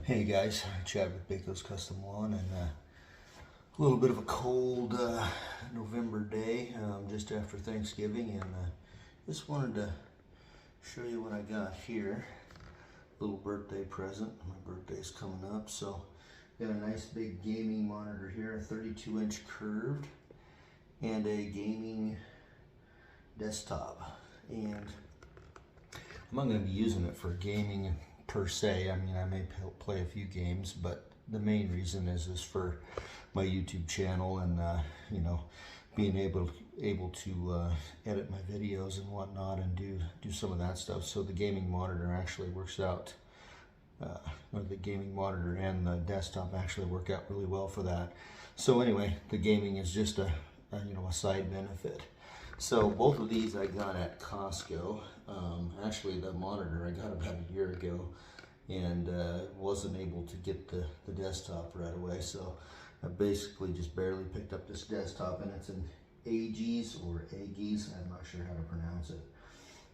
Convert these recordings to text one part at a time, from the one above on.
Hey guys, Chad with BAKO'S Custom Lawn, and a little bit of a cold November day just after Thanksgiving, and just wanted to show you what I got here. Little birthday present. My birthday's coming up, so got a nice big gaming monitor here, a 32-inch curved, and a gaming desktop. And I'm not going to be using it for gaming per se. I mean, I may play a few games, but the main reason is for my YouTube channel and you know, being able to edit my videos and whatnot and do some of that stuff. So the gaming monitor actually works out, or the gaming monitor and the desktop actually work out really well for that. So anyway, the gaming is just a side benefit. So both of these I got at Costco. Actually, the monitor I got about a year ago, and wasn't able to get the desktop right away. So I basically just barely picked up this desktop, and it's an AEGIS or AEGIS. I'm not sure how to pronounce it,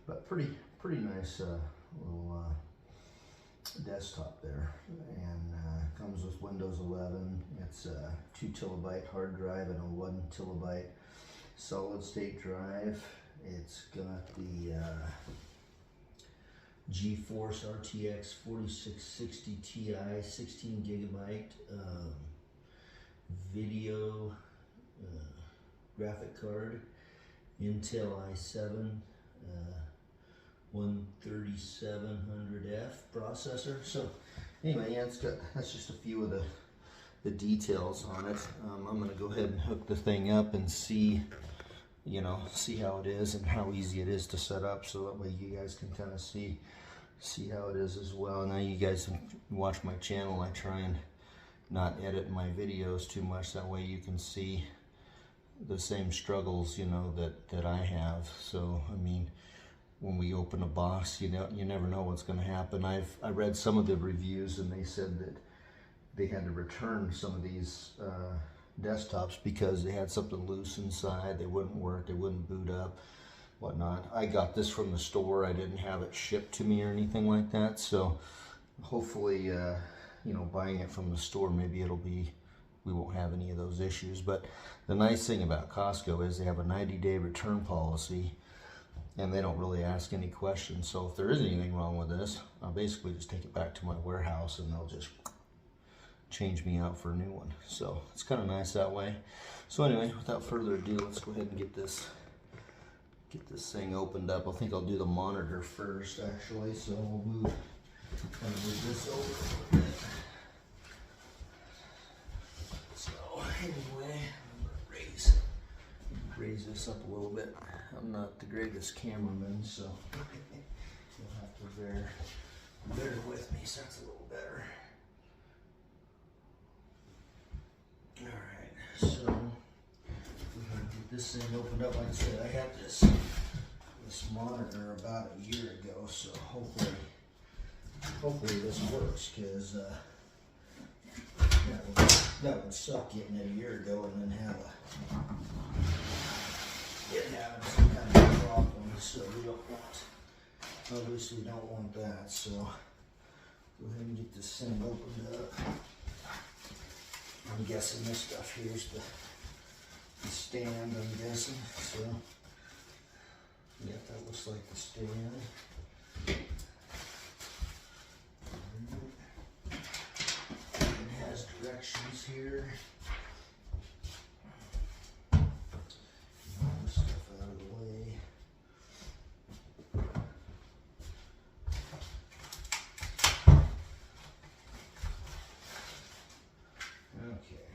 but pretty nice little desktop there, and comes with Windows 11. It's a 2 TB hard drive and a 1 TB solid state drive. It's got the GeForce RTX 4660 Ti 16 GB video graphic card, Intel i7 13700F processor. So anyway, yeah, that's just a few of the details on it. I'm going to go ahead and hook the thing up and see how it is and how easy it is to set up, so that way you guys can kind of see how it is as well. Now you guys watch my channel, I try and not edit my videos too much, that way you can see the same struggles that I have. So I mean, when we open a box, you never know what's going to happen. I read some of the reviews, and they said that they had to return some of these desktops because they had something loose inside. They wouldn't work, they wouldn't boot up, whatnot. I got this from the store. I didn't have it shipped to me or anything like that. So hopefully, buying it from the store, maybe we won't have any of those issues. But the nice thing about Costco is they have a 90-day return policy, and they don't really ask any questions. So if there is anything wrong with this, I'll basically just take it back to my warehouse, and they'll just change me out for a new one. So it's kind of nice that way. So anyway, without further ado, let's go ahead and get this thing opened up. I think I'll do the monitor first, actually. So we'll move this over a little bit. So anyway, I'm gonna raise this up a little bit. I'm not the greatest cameraman, so you'll have to bear with me. So that's a little better. Alright, so we're going to get this thing opened up. Like I said, I had this monitor about a year ago, so hopefully this works, because that would suck getting it a year ago and then having some kind of problem. So we obviously don't want that. So go ahead and get this thing opened up. I'm guessing this stuff here is the stand, I'm guessing. So, yeah, that looks like the stand. It has directions here. All this stuff out of the way. Okay.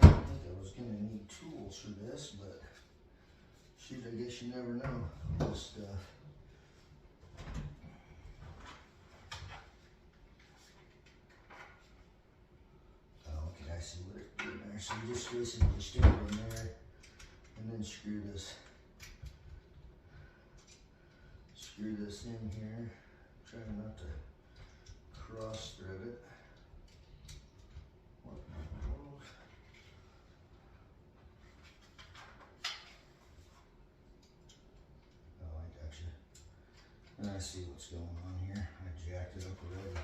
I didn't think I was going to need tools for this, but shoot, I guess you never know with this stuff. Oh, okay, I see what it's doing there. So you just basically stick it in there and then screw this in here. Trying not to cross thread it. What in the world? see what's going on here. I jacked it up already.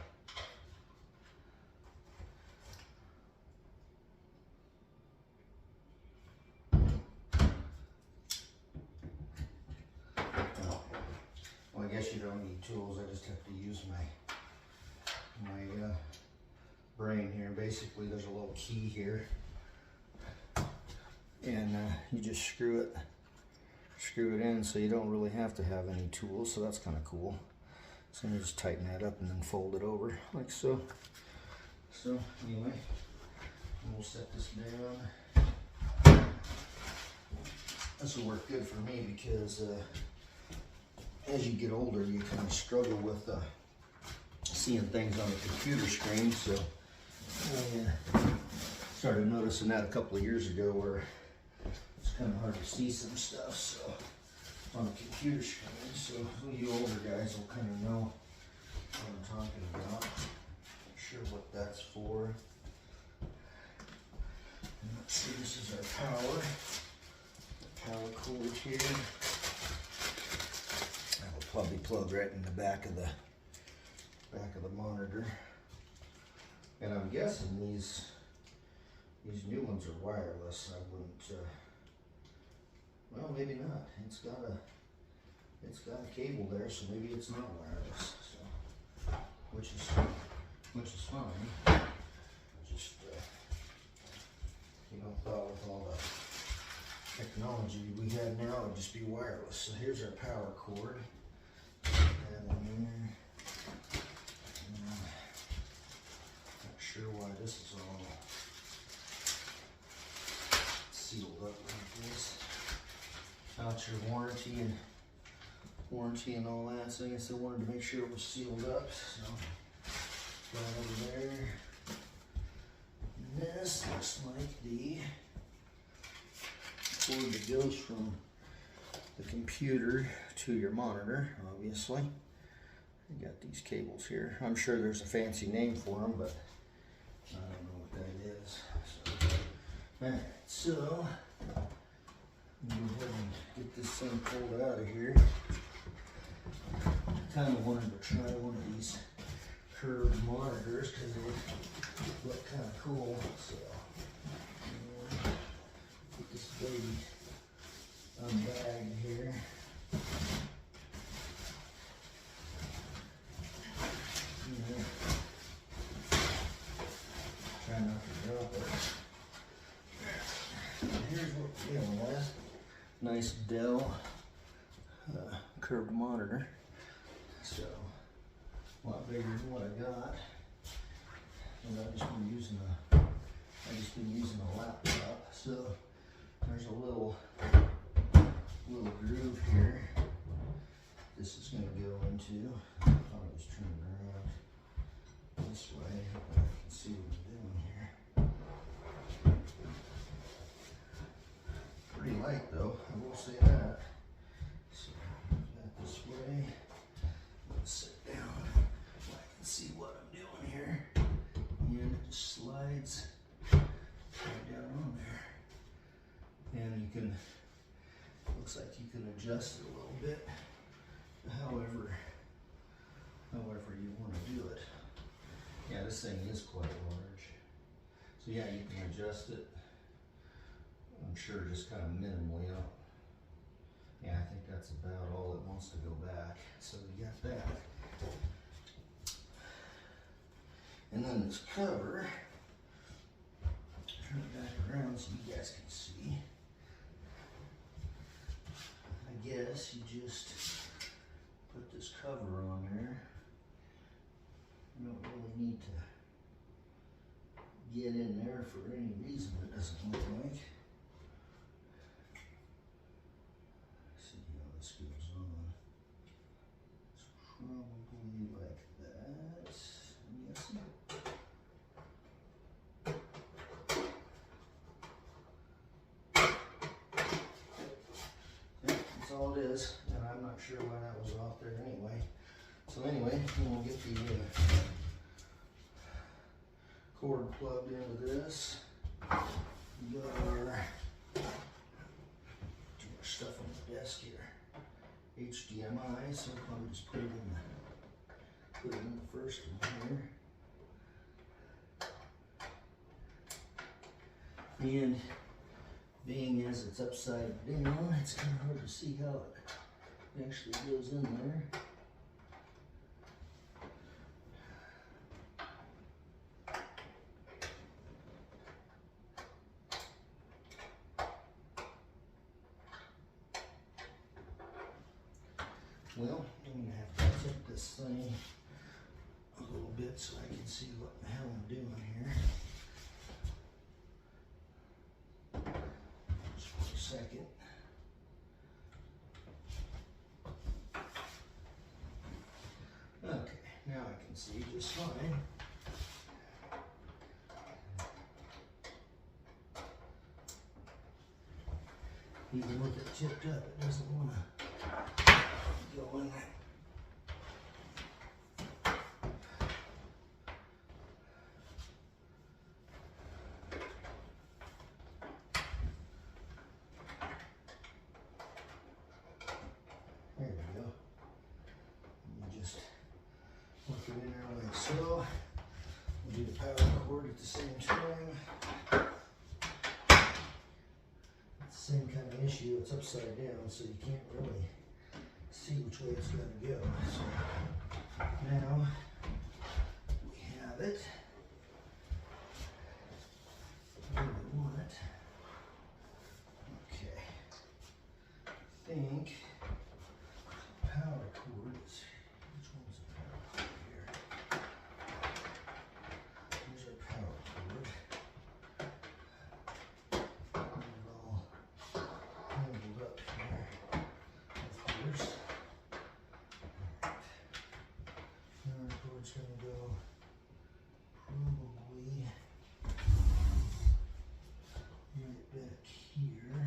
Well, I guess you don't need tools. I just have to use my brain here. Basically, there's a little key here, and you just screw it in, so you don't really have to have any tools. So that's kind of cool. So you just tighten that up and then fold it over like so. So anyway, we'll set this down. This will work good for me because as you get older, you kind of struggle with seeing things on the computer screen. So I started noticing that a couple of years ago, where it's kind of hard to see some stuff so on the computer screen. So you older guys will kind of know what I'm talking about. Not sure what that's for. And let's see, this is our power cord here. That will probably plug right in the back of the monitor. And I'm guessing these new ones are wireless. I wouldn't. Well, maybe not. It's got a cable there, so maybe it's not wireless. So, which is fine. Just you know, thought with all the technology we have now, it'd just be wireless. So here's our power cord. Put that in there. Not sure why this is all sealed up like this. Out your warranty and all that. So I guess I wanted to make sure it was sealed up. So go over there. And this looks like the cord that goes from the computer to your monitor, obviously. You got these cables here. I'm sure there's a fancy name for them, but I don't know what that is. So, alright, so go ahead and get this thing pulled out of here. I kind of wanted to try one of these curved monitors because they look kind of cool. So get this baby unbagged here. Try not to drop it. Here's what we're dealing with. Nice Dell curved monitor. So a lot bigger than what I got. And I've just been using a laptop. So there's a little groove here. This is going to go into. I'll just turn it around this way. I can see what I'm doing here. Pretty light though, I will say that. So that this way. Let's sit down. I can see what I'm doing here. And it just slides right down on there. And you can, looks like you can adjust it a little bit, however you want to do it. Yeah, this thing is quite large. So yeah, you can adjust it. I'm sure just kind of minimally up. Yeah, I think that's about all it wants to go back. So you got that. And then this cover, turn it back around so you guys can see. I guess you just put this cover on there. You don't really need to get in there for any reason, it doesn't look like. See how this goes on. It's probably like that, I'm guessing. Yeah, that's all it is, and I'm not sure why that was off there anyway. So anyway, we'll get the cord plugged into this. We got our stuff on the desk here. HDMI, so I'll probably just put it in the first one here. And being as it's upside down, it's kind of hard to see how it actually goes in there. Well, I'm going to have to tip this thing a little bit so I can see what the hell I'm doing here. Just for a second. Okay, now I can see just fine. Even with it tipped up, it doesn't want to go in there. There we go. You just work it in there like so. We'll do the power cord at the same time. It's the same kind of issue. It's upside down, so you can't really see which way it's going to go. So now we have it where we want it. Okay. I think power cord is, which one's the power cord here? Here's our power cord. Get it all handled up here, of course. Power cord's going to go probably right back here.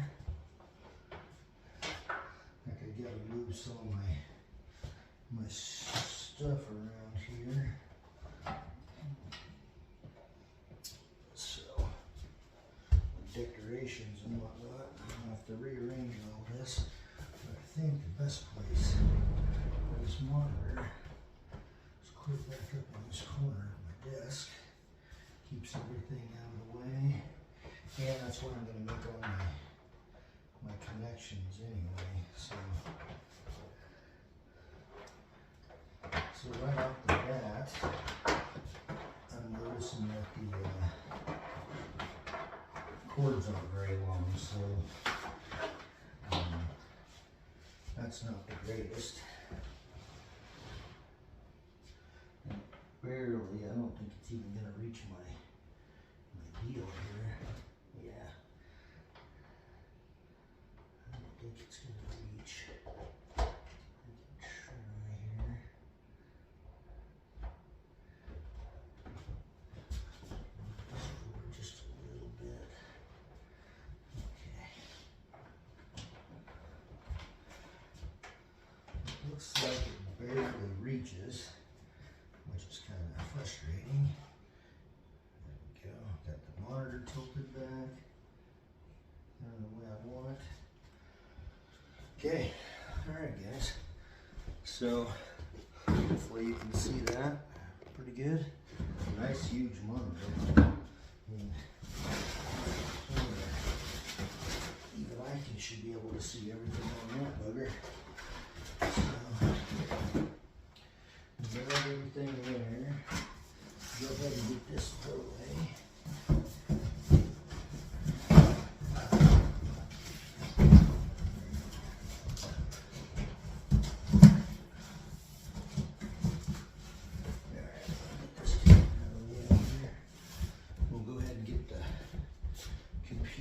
Like I gotta move some of my stuff around here. So, decorations and whatnot. I'll have to rearrange all this. But I think the best place for this monitor is clear back up in this corner of my desk. Keeps everything out of the way. And that's where I'm going to make all my connections anyway. So right off the bat, I'm noticing that the cords aren't very long, so that's not the greatest. And barely, I don't think it's even going to reach my deal here. Yeah. I don't think it's going to reach. I can try here. Forward just a little bit. Okay. It looks like it barely reaches, which is kind of frustrating. There we go. Got the monitor tilted back. The way I want it. Okay, alright guys. So hopefully you can see that pretty good. Nice huge monitor. I mean, even I should be able to see everything on that bugger. So grab everything there. Go ahead and get this put away.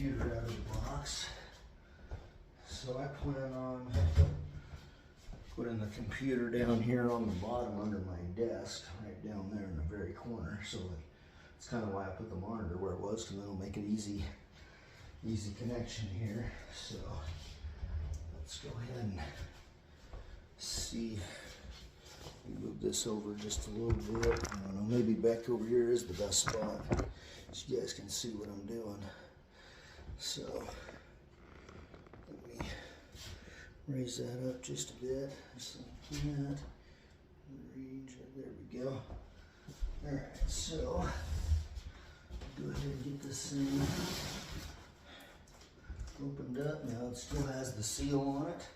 Out of the box. So I plan on putting the computer down here on the bottom under my desk, right down there in the very corner. So that's kind of why I put the monitor where it was, because it'll make it easy connection here. So let's go ahead and see. Move this over just a little bit. I don't know, maybe back over here is the best spot, so you guys can see what I'm doing. So let me raise that up just a bit, just like that. There we go. Alright, so go ahead and get this thing opened up. Now it still has the seal on it.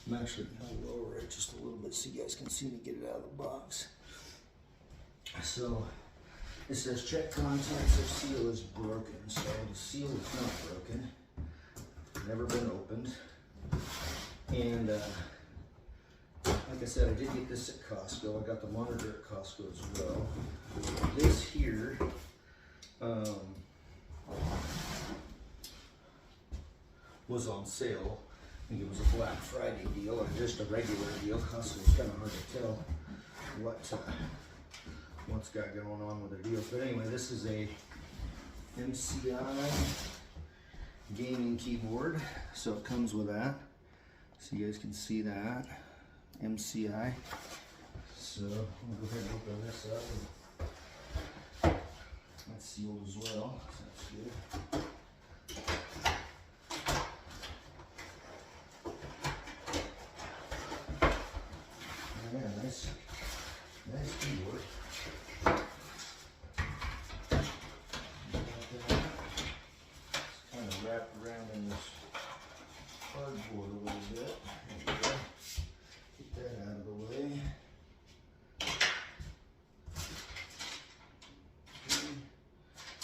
I'm actually going to lower it just a little bit so you guys can see me get it out of the box. So it says check contents if seal is broken. So the seal is not broken. Never been opened. And like I said, I did get this at Costco. I got the monitor at Costco as well. This here was on sale. I think it was a Black Friday deal or just a regular deal. Costco's kind of hard to tell what's got going on with their deals. But anyway, this is a MCI gaming keyboard. So it comes with that. So you guys can see that. MCI. So we'll go ahead and open this up. That's sealed as well. So that's good. Yeah, nice keyboard. It's kind of wrapped around in this cardboard a little bit. There we go. Get that out of the way.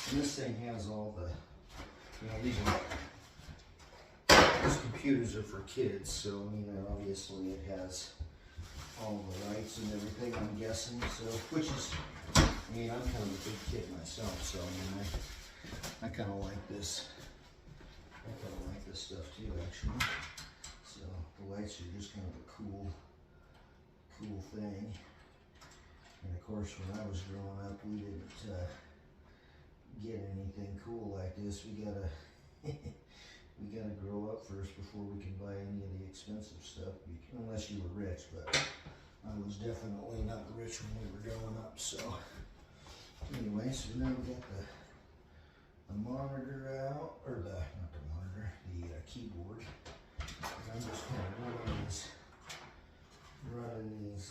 And this thing has all the, these computers are for kids, so obviously it has all the lights and everything, I'm guessing. So, which is, I'm kind of a big kid myself, so I kind of like this. I kind of like this stuff too, actually. So the lights are just kind of a cool thing. And of course, when I was growing up, we didn't get anything cool like this. We gotta grow up first before we can buy any of the expensive stuff, unless you were rich. But I was definitely not rich when we were growing up. So anyway, so now we got the monitor out, or not the monitor, the keyboard. I'm just kind of running these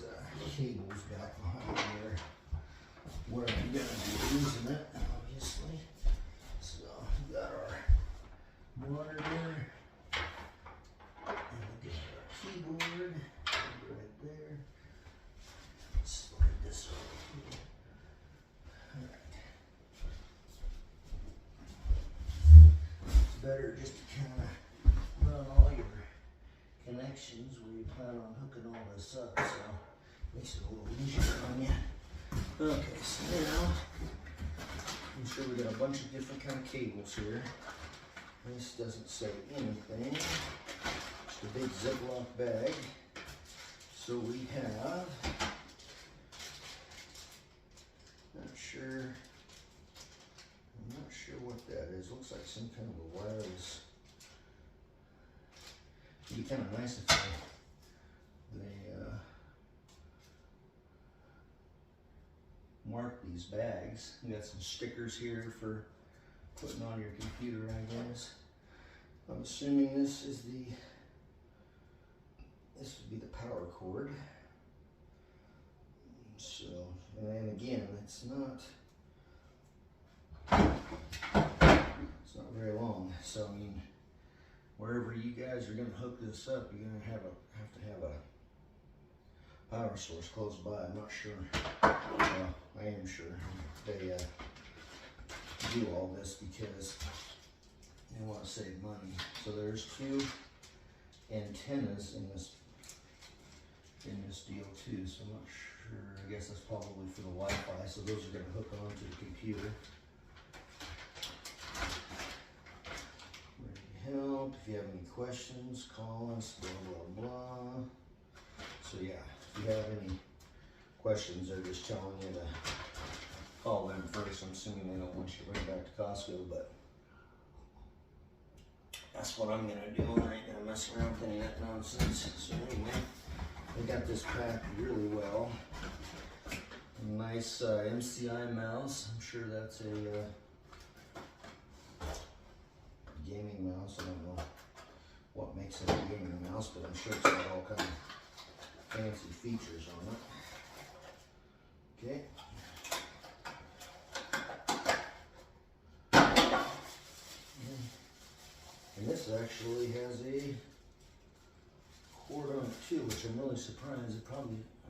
cables back behind where I'm going to be using it, obviously. So we got our monitor, and we got our keyboard right there. Slide this over here. It's better just to kind of run all your connections where you plan on hooking all this up, so it makes it a little easier on you. Okay, so now I'm sure we got a bunch of different kind of cables here. This doesn't say anything. Just a big Ziploc bag. So we have, I'm not sure what that is. Looks like some kind of a wireless. It'd be kind of nice if they mark these bags. You got some stickers here for putting on your computer, I guess. I'm assuming this would be the power cord. So, and again, it's not very long. So wherever you guys are going to hook this up, you're going to have to have a power source close by. I'm not sure. Well, I am sure they do all this because they want to save money. So there's two antennas in this deal too. So I'm not sure. I guess that's probably for the Wi-Fi. So those are going to hook onto the computer. Help if you have any questions, call us, blah blah blah. So yeah, if you have any questions, they're just telling you to call them first. I'm assuming they don't want you to bring it back to Costco, but that's what I'm gonna do. I ain't gonna mess around with any of that nonsense. So anyway, they got this packed really well. A nice MCI mouse. I'm sure that's a gaming mouse. I don't know what makes it a gaming mouse, but I'm sure it's got all kind of fancy features on it. Okay. And this actually has a cord on it too, which I'm really surprised. I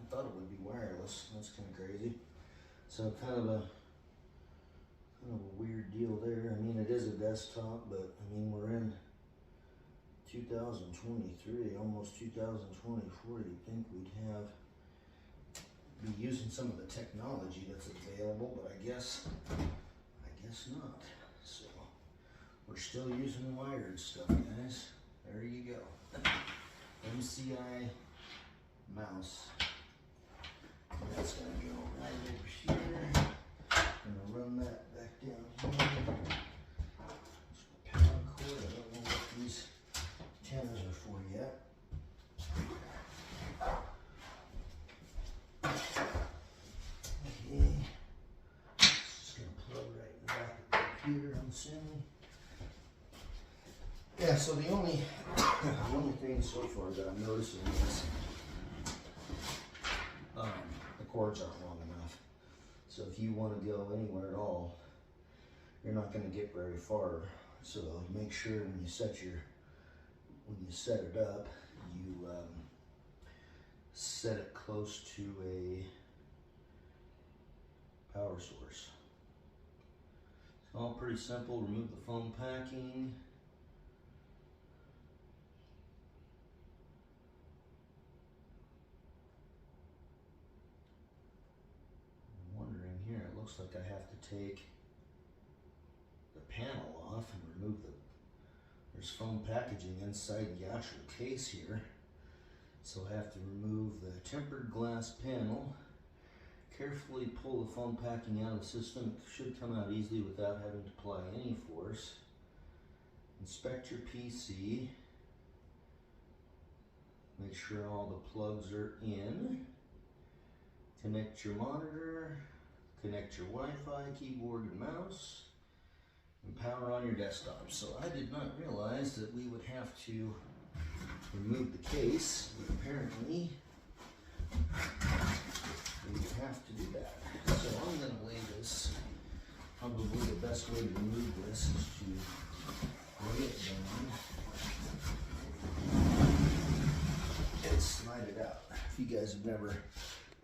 thought it would be wireless. That's kind of crazy. So kind of a weird deal there. I mean, it is a desktop, but I mean, we're in 2023, almost 2024. You'd think we'd be using some of the technology that's available, but I guess not. So we're still using wired stuff, guys. There you go. MCI mouse. That's gonna go right over here. I'm gonna run that back down here. Power cord. I don't know what these antennas are for yet. Okay. Just gonna plug right in the back of the computer, I'm assuming. Yeah, so the only thing so far that I'm noticing is the cords aren't long enough. So if you want to go anywhere at all, you're not going to get very far. So make sure when you set it up, you set it close to a power source. It's all pretty simple. Remove the foam packing. Here, it looks like I have to take the panel off and remove there's foam packaging inside the actual case here. So I have to remove the tempered glass panel, carefully pull the foam packing out of the system. It should come out easily without having to apply any force. Inspect your PC. Make sure all the plugs are in. Connect your monitor. Connect your Wi-Fi, keyboard, and mouse, and power on your desktop. So I did not realize that we would have to remove the case, but apparently we would have to do that. So I'm going to lay this, probably the best way to remove this is to lay it down and slide it out. If you guys have never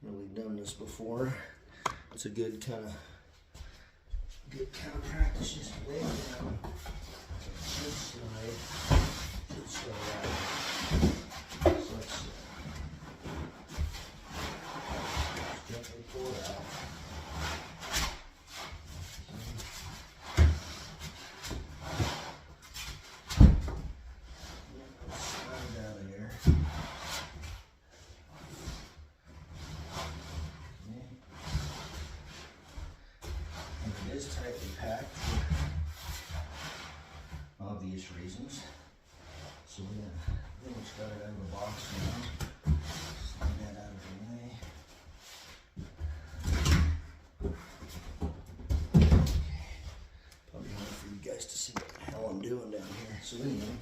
really done this before, it's a good kind of practice. Just lay it down. Should slide out. So let's gently pull it out. Slide it out of here. Tightly packed for obvious reasons. So we're going to pretty much got it out of the box now. Slide that out of the way. Probably hard for you guys to see what the hell I'm doing down here. So anyway,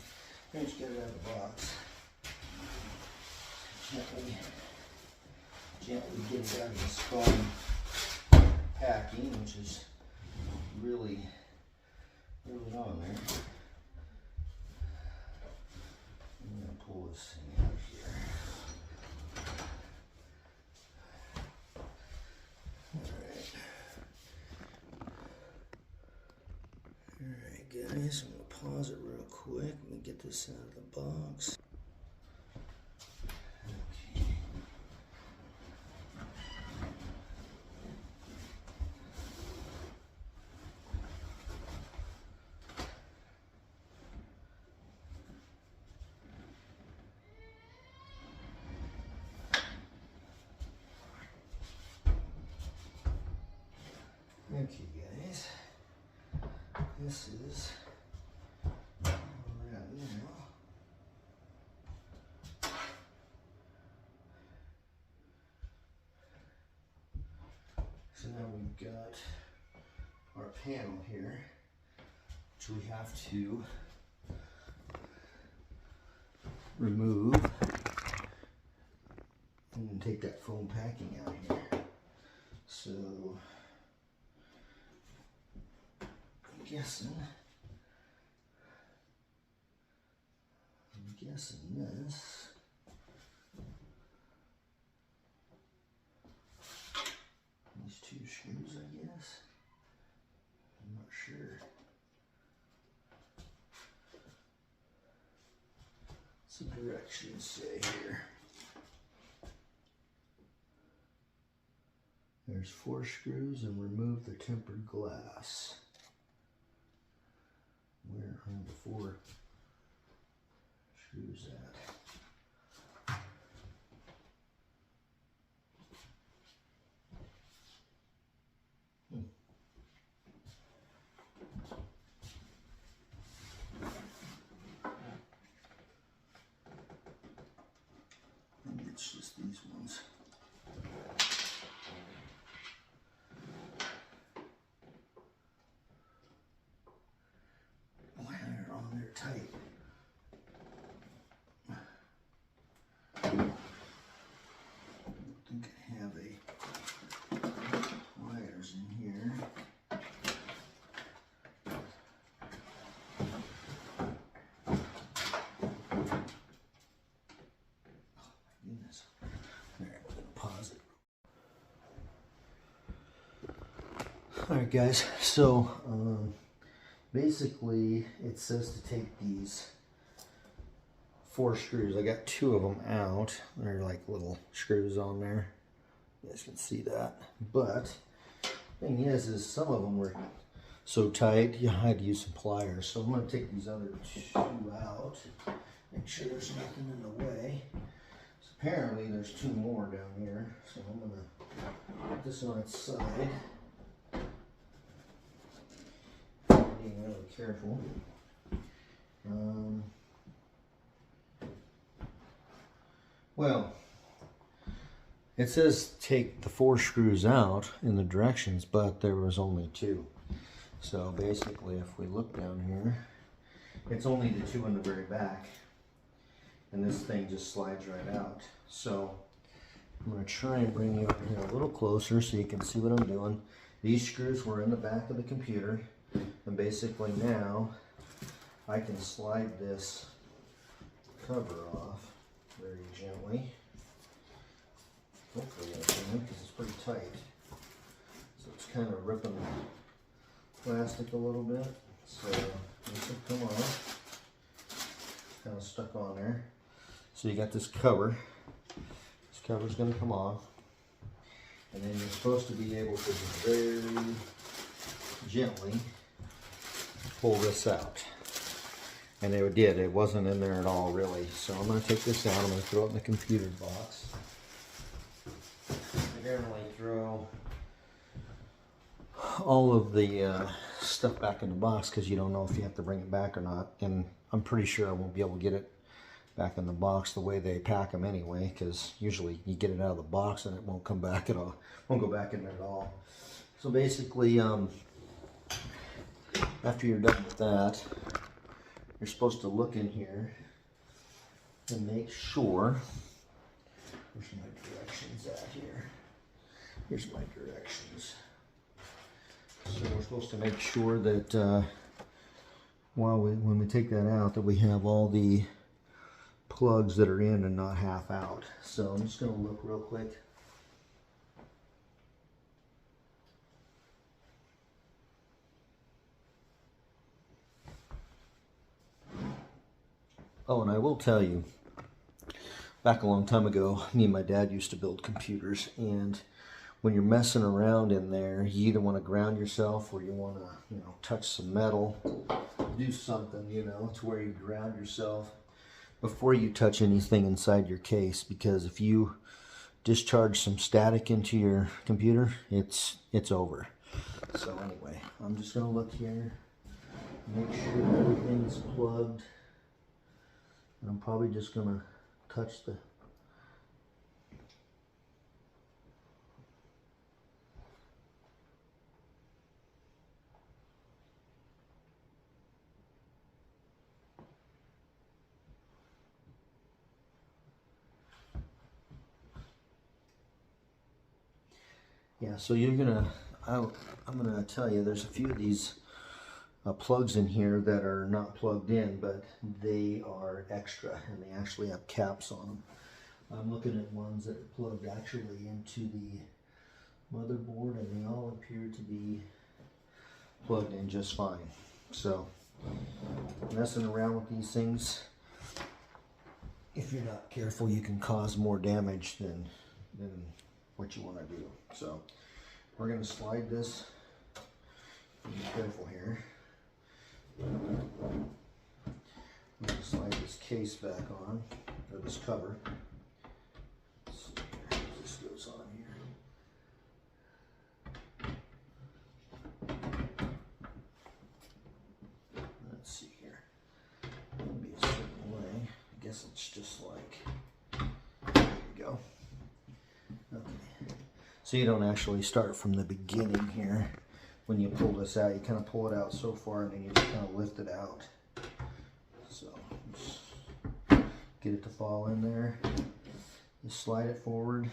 pretty much get it out of the box. Gently get it out of the foam packing, which is really on there. I'm going to pull this thing out here. Alright guys, I'm going to pause it real quick. Let me get this out of the box. Okay guys, this is where we're at now. So now we've got our panel here, which we have to remove and take that foam packing out here. So I'm guessing this. These two screws, I guess. I'm not sure. What's the directions say here? There's 4 screws and remove the tempered glass. Where are the 4 screws at? It's just these ones. Why they're on there tight? I don't think I have wires in here. Alright guys, so basically it says to take these 4 screws. I got 2 of them out. They're like little screws on there. You guys can see that. But the thing is some of them were so tight you had to use some pliers. So I'm going to take these other 2 out. Make sure there's nothing in the way. So apparently there's 2 more down here. So I'm going to put this on its side. Being really careful. Well, it says take the 4 screws out in the directions, but there was only 2. So basically, if we look down here, it's only the 2 in the very back, and this thing just slides right out. So I'm going to try and bring you over here a little closer so you can see what I'm doing. These screws were in the back of the computer. And basically now I can slide this cover off very gently. Hopefully I can, because it's pretty tight. So it's kind of ripping the plastic a little bit. So this will come off. It's kind of stuck on there. So you got this cover. This cover's going to come off. And then you're supposed to be able to very gently pull this out, and it did. It wasn't in there at all, really. So I'm going to take this out. I'm going to throw it in the computer box. I generally throw all of the stuff back in the box because you don't know if you have to bring it back or not. And I'm pretty sure I won't be able to get it back in the box the way they pack them anyway, because usually you get it out of the box and it won't come back at all. Won't go back in there at all. So basically, after you're done with that, you're supposed to look in here and make sure. Where's my directions at here? Here's my directions. So we're supposed to make sure that when we take that out, that we have all the plugs that are in and not half out. So I'm just going to look real quick. Oh, and I will tell you, back a long time ago, me and my dad used to build computers, and when you're messing around in there, you either want to ground yourself or you want to, touch some metal, do something, to where you ground yourself before you touch anything inside your case, because if you discharge some static into your computer, it's over. So anyway, I'm just going to look here, make sure everything's plugged. And I'm probably just going to touch the Yeah, so you're gonna, I'm gonna tell you, there's a few of these plugs in here that are not plugged in, but they are extra, and they actually have caps on them. I'm looking at ones that are plugged actually into the motherboard, and they all appear to be plugged in just fine. So, messing around with these things, if you're not careful, you can cause more damage than what you want to do. So, we're going to slide this. Be careful here. I'm going to slide this case back on, or this cover. Let's see here. This goes on here. Let's see here. It'll be a certain way. I guess it's just like, there you go. Okay. So you don't actually start from the beginning here. When you pull this out, you kind of pull it out so far, and then you just kind of lift it out. So just get it to fall in there. Just slide it forward.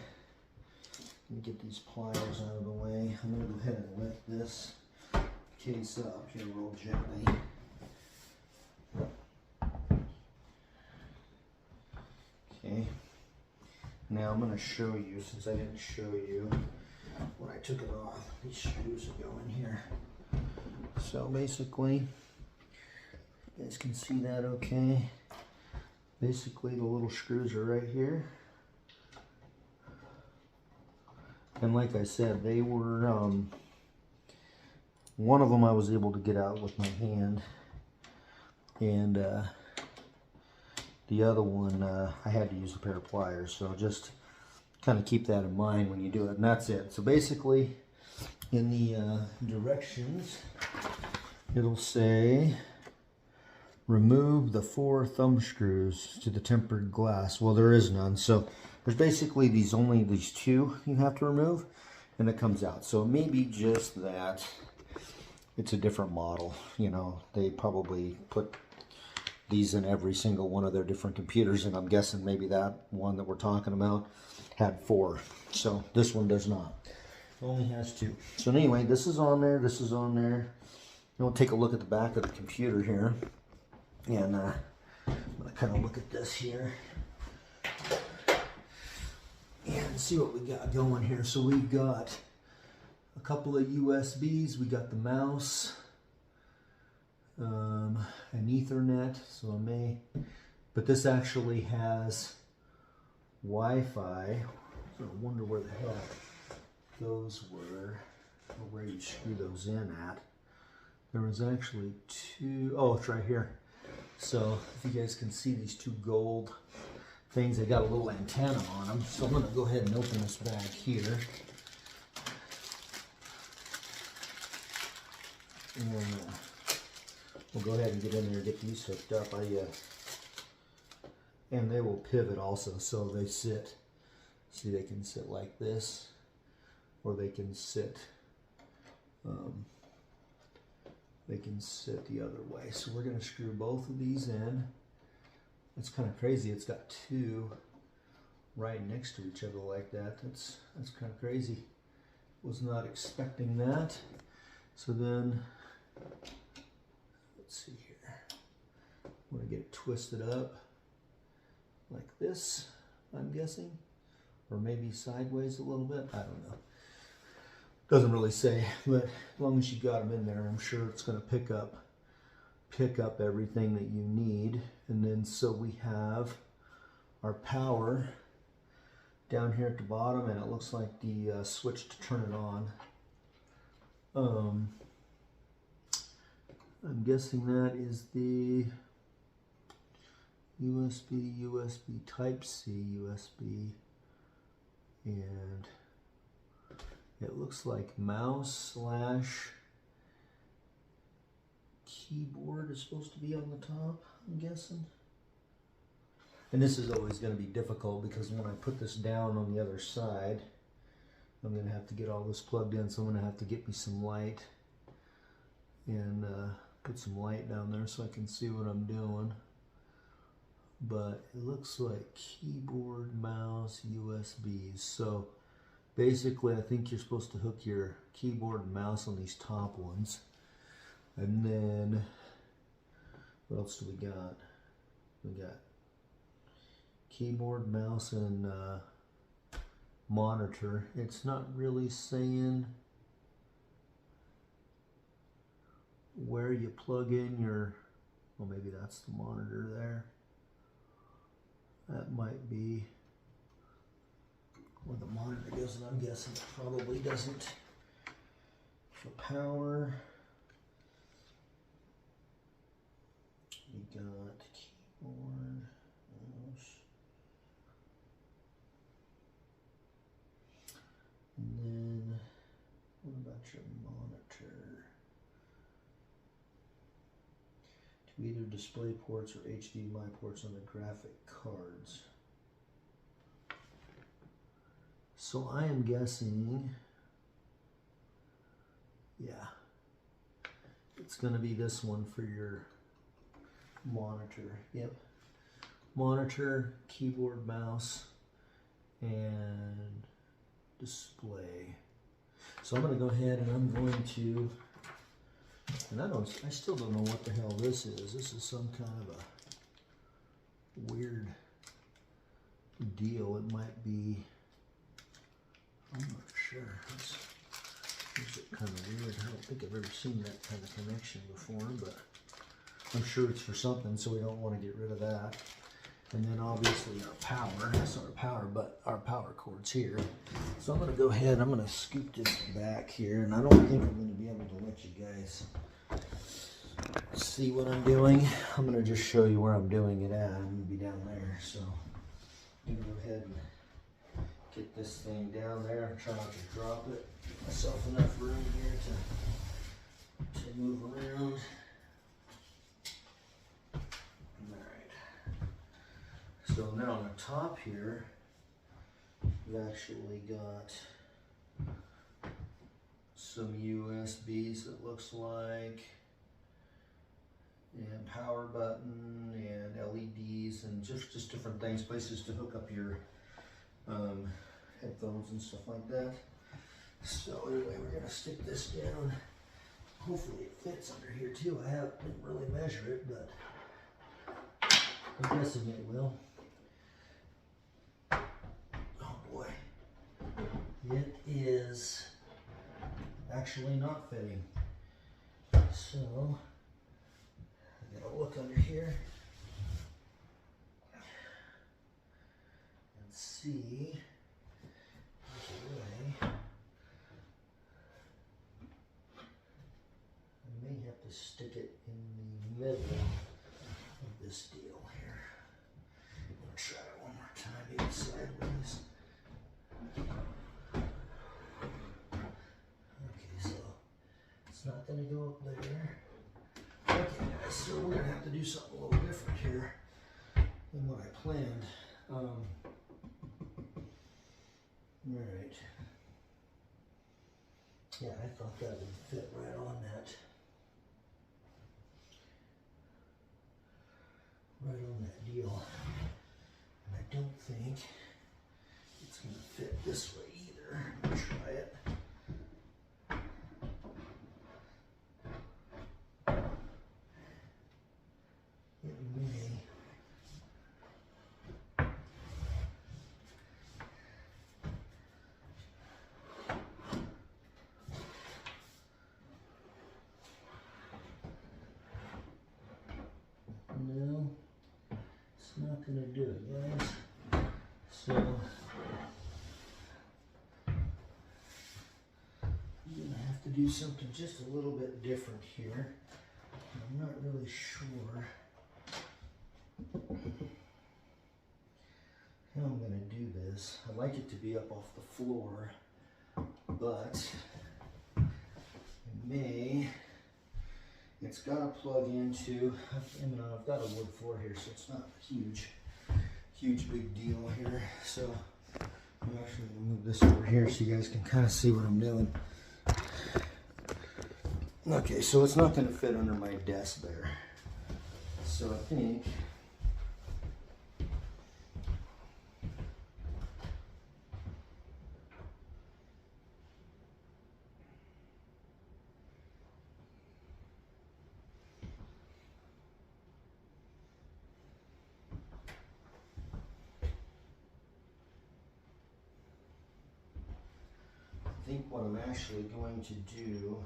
Let me get these pliers out of the way. I'm going to go ahead and lift this case up here real gently. Okay. Now I'm going to show you, since I didn't show you when I took it off, these screws that go in here. So basically, you guys can see that okay. Basically, the little screws are right here. And like I said, they were, one of them I was able to get out with my hand. And the other one, I had to use a pair of pliers. So just kind of keep that in mind when you do it, and that's it. So basically, in the directions, it'll say, remove the 4 thumb screws to the tempered glass. Well, there is none. So there's basically only these 2 you have to remove, and it comes out. So it may be just that it's a different model. You know, they probably put these in every single one of their different computers, and I'm guessing maybe that one that we're talking about had 4. So this one does not. It only has 2. So anyway, this is on there, this is on there. We'll take a look at the back of the computer here. And I'm going to kind of look at this here. And see what we got going here. So we've got a couple of USBs. We got the mouse. An Ethernet. So I may... But this actually has Wi-Fi. So I wonder where the hell those were, or where you screw those in at. There was actually 2, oh, it's right here. So if you guys can see these 2 gold things, they got a little antenna on them. So I'm going to go ahead and open this bag here. And we'll go ahead and get in there and get these hooked up. And they will pivot also, so they sit. See, they can sit like this, or they can sit. They can sit the other way. So we're going to screw both of these in. It's kind of crazy. It's got 2 right next to each other like that. That's kind of crazy. Was not expecting that. So then, let's see here. I'm going to get it twisted up like this, I'm guessing, or maybe sideways a little bit. I don't know. Doesn't really say, but as long as you got them in there, I'm sure it's going to pick up everything that you need. And then so we have our power down here at the bottom, and it looks like the switch to turn it on. I'm guessing that is the USB Type-C USB, and it looks like mouse / keyboard is supposed to be on the top, I'm guessing. And this is always going to be difficult because when I put this down on the other side, I'm going to have to get all this plugged in, so I'm going to have to get me some light and put some light down there so I can see what I'm doing. But it looks like keyboard, mouse, USBs. So Basically, I think you're supposed to hook your keyboard and mouse on these top ones. And then, what else do we got? We got keyboard, mouse, and monitor. It's not really saying where you plug in your, well, maybe that's the monitor there. That might be where the monitor goes, and I'm guessing it probably doesn't. For power, we got keyboard, mouse, and then what about your monitor? To either display ports or HDMI ports on the graphic cards. So I am guessing, yeah, it's going to be this one for your monitor. Yep. Monitor, keyboard, mouse, and display. So I'm going to go ahead and I'm going to, and I still don't know what the hell this is. This is some kind of a weird deal. It might be, I'm not sure. It's kind of weird. I don't think I've ever seen that kind of connection before, but I'm sure it's for something, so we don't want to get rid of that. And then obviously our power, that's not our power, but our power cord's here. So I'm going to go ahead, I'm going to scoop this back here, and I don't think I'm going to be able to let you guys see what I'm doing. I'm going to just show you where I'm doing it at. I'm going to be down there, so I'm going to go ahead and get this thing down there and try not to drop it. Give myself enough room here to move around. Alright. So now on the top here, we've actually got some USBs, it looks like, and power button and LEDs and just different things, places to hook up your headphones and stuff like that. So anyway, we're gonna stick this down. Hopefully it fits under here too. I didn't really measure it, but I'm guessing it will. Oh boy, it is actually not fitting. So I gotta look under here and see. I may have to stick it in the middle of this deal here. I'm gonna try it one more time, maybe sideways. Okay, so it's not gonna go up there. Okay guys, so we're gonna have to do something a little different here than what I planned. Alright. Yeah, I thought that would fit right on that. Right on that deal. And I don't think it's going to fit this way either. I'm going to try it. It may. No, it's not going to do it, guys. So, I'm going to have to do something just a little bit different here. I'm not really sure how I'm going to do this. I like it to be up off the floor, but it's got to plug into, I've got a wood floor here, so it's not a huge big deal here. So I'm actually going to move this over here so you guys can kind of see what I'm doing. Okay, so it's not going to fit under my desk there. So I think think what I'm actually going to do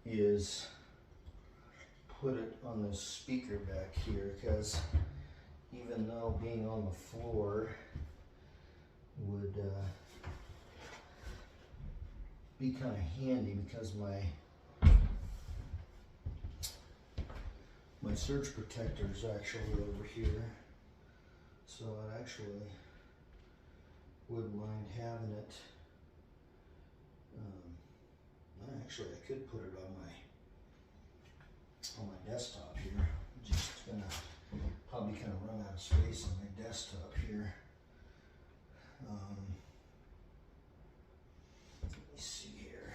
is put it on this speaker back here, because even though being on the floor would be kind of handy, because my surge protector is actually over here, so I actually wouldn't mind having it. Actually, I could put it on my desktop here. I'm just gonna probably kind of run out of space on my desktop here. Let me see here.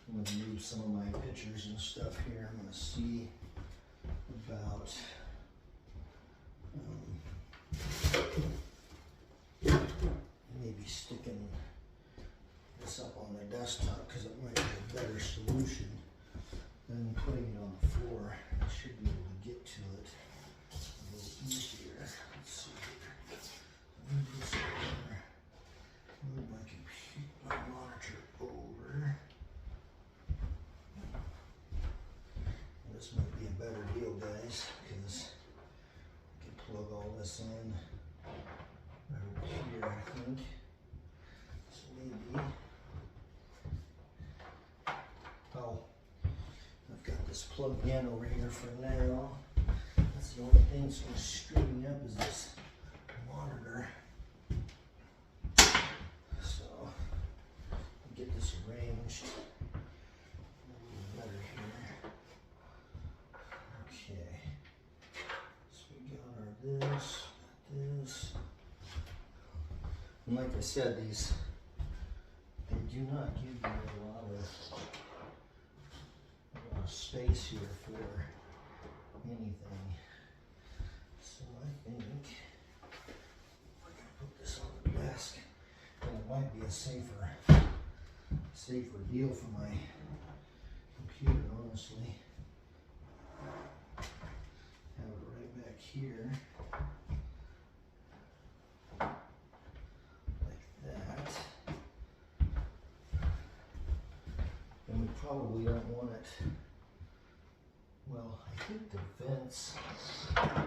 I'm gonna move some of my pictures and stuff here. I'm gonna see about maybe sticking this up on the desktop, because it might be a better solution than putting it on the floor. I should be able to get to it a little easier. Let's see here. Move this over. Move my monitor over. This might be a better deal, guys, because I can plug all this in right here, I think. So maybe. Oh, I've got this plugged in over here for now. That's the only thing that's going to screw me up, is this monitor. So, I'll get this arranged a little better here. Okay. So we got our this, this. And like I said, they do not give you a lot of space here for anything. So I think we're going to put this on the desk, and it might be a safer deal for my computer, honestly. Have it right back here, like that. And we probably don't want it. Well, I think the vents. I gotta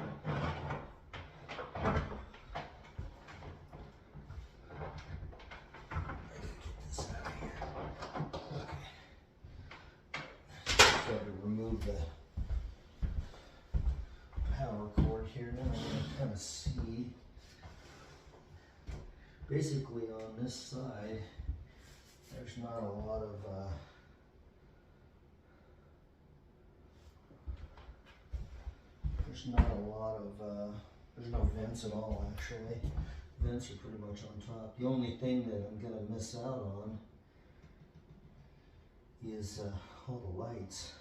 get this out of here. Okay. Try to remove the power cord here. Now I'm gonna kind of see. Basically, on this side, there's not a lot of there's no vents at all, actually. Vents are pretty much on top. The only thing that I'm going to miss out on is all the lights,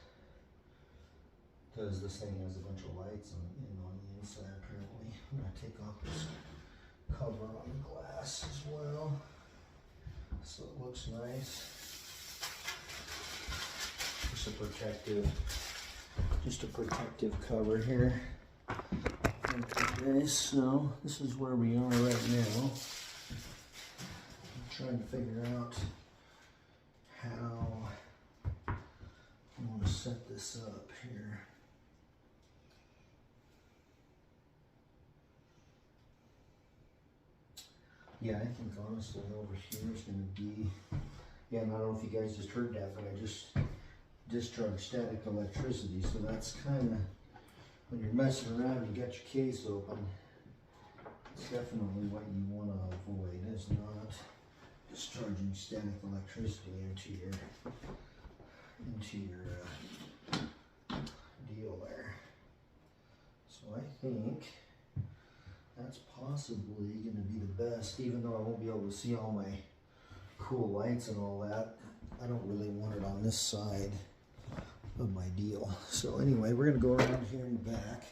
because this thing has a bunch of lights on the inside, apparently. I'm going to take off this cover on the glass as well, so it looks nice. Just a protective cover here. Okay, so this is where we are right now. I'm trying to figure out how I want to set this up here. Yeah, I think honestly over here is going to be, yeah, and I don't know if you guys just heard that, but I just discharged static electricity, so that's kind of, when you're messing around, you got your case open, it's definitely what you want to avoid, is not discharging static electricity into your deal there. So I think that's possibly going to be the best, even though I won't be able to see all my cool lights and all that. I don't really want it on this side of my deal. So anyway, we're going to go around here in the back.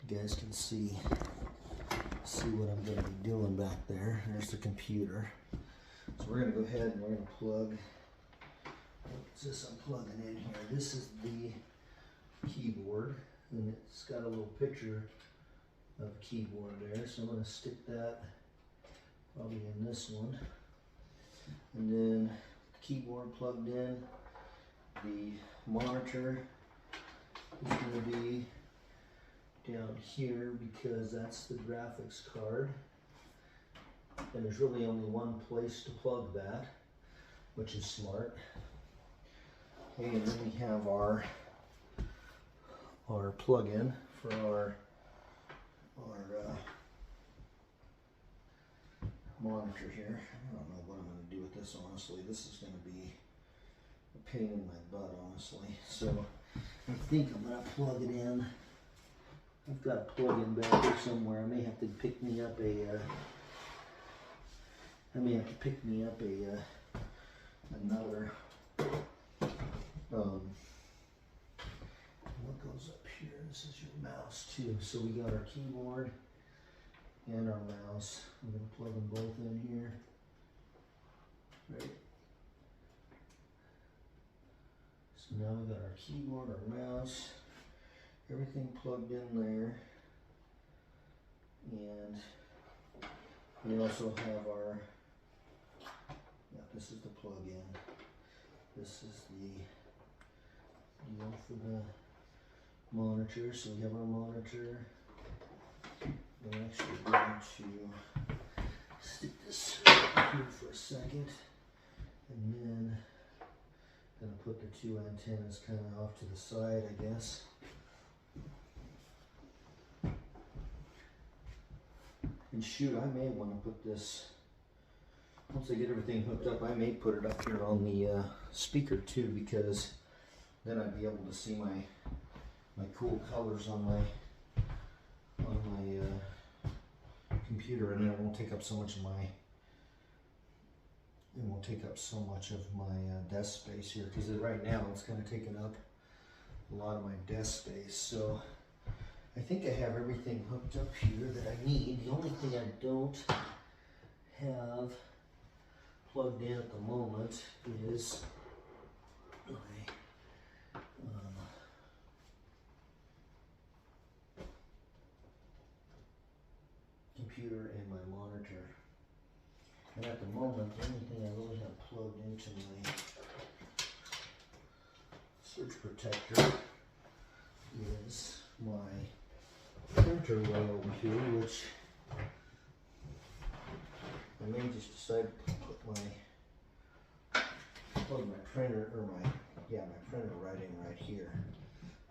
You guys can see what I'm going to be doing back there. There's the computer. So we're going to go ahead and we're going to plug. What's this I'm plugging in here? This is the keyboard, and it's got a little picture of a keyboard there. So I'm going to stick that probably in this one. And then keyboard plugged in. The monitor is going to be down here because that's the graphics card. And there's really only one place to plug that, which is smart. Okay, and then we have our plug-in for our monitor here. I don't know what I'm going to do with this, honestly. This is going to be a pain in my butt, honestly. So I think I'm going to plug it in. I've got a plug-in back here somewhere. I may have to pick me up another what goes up here? This is your mouse too. So we got our keyboard and our mouse. I'm going to plug them both in here. Right. So now we got our keyboard, our mouse, everything plugged in there. And we also have our, this is the plug-in. This is the deal for the monitor. So we have our monitor. I'm actually going to stick this here for a second, and then I'm going to put the two antennas kind of off to the side, I guess. And shoot, I may want to put this, once I get everything hooked up, I may put it up here on the speaker too, because then I'd be able to see my cool colors on my computer, and it won't take up so much of my desk space here, because right now it's kind of taking up a lot of my desk space. So I think I have everything hooked up here that I need. The only thing I don't have plugged in at the moment is my computer and my monitor. And at the moment, the only thing I really have plugged into my surge protector is my printer way over here, which I may just decide to put plug my printer, or my printer right in right here.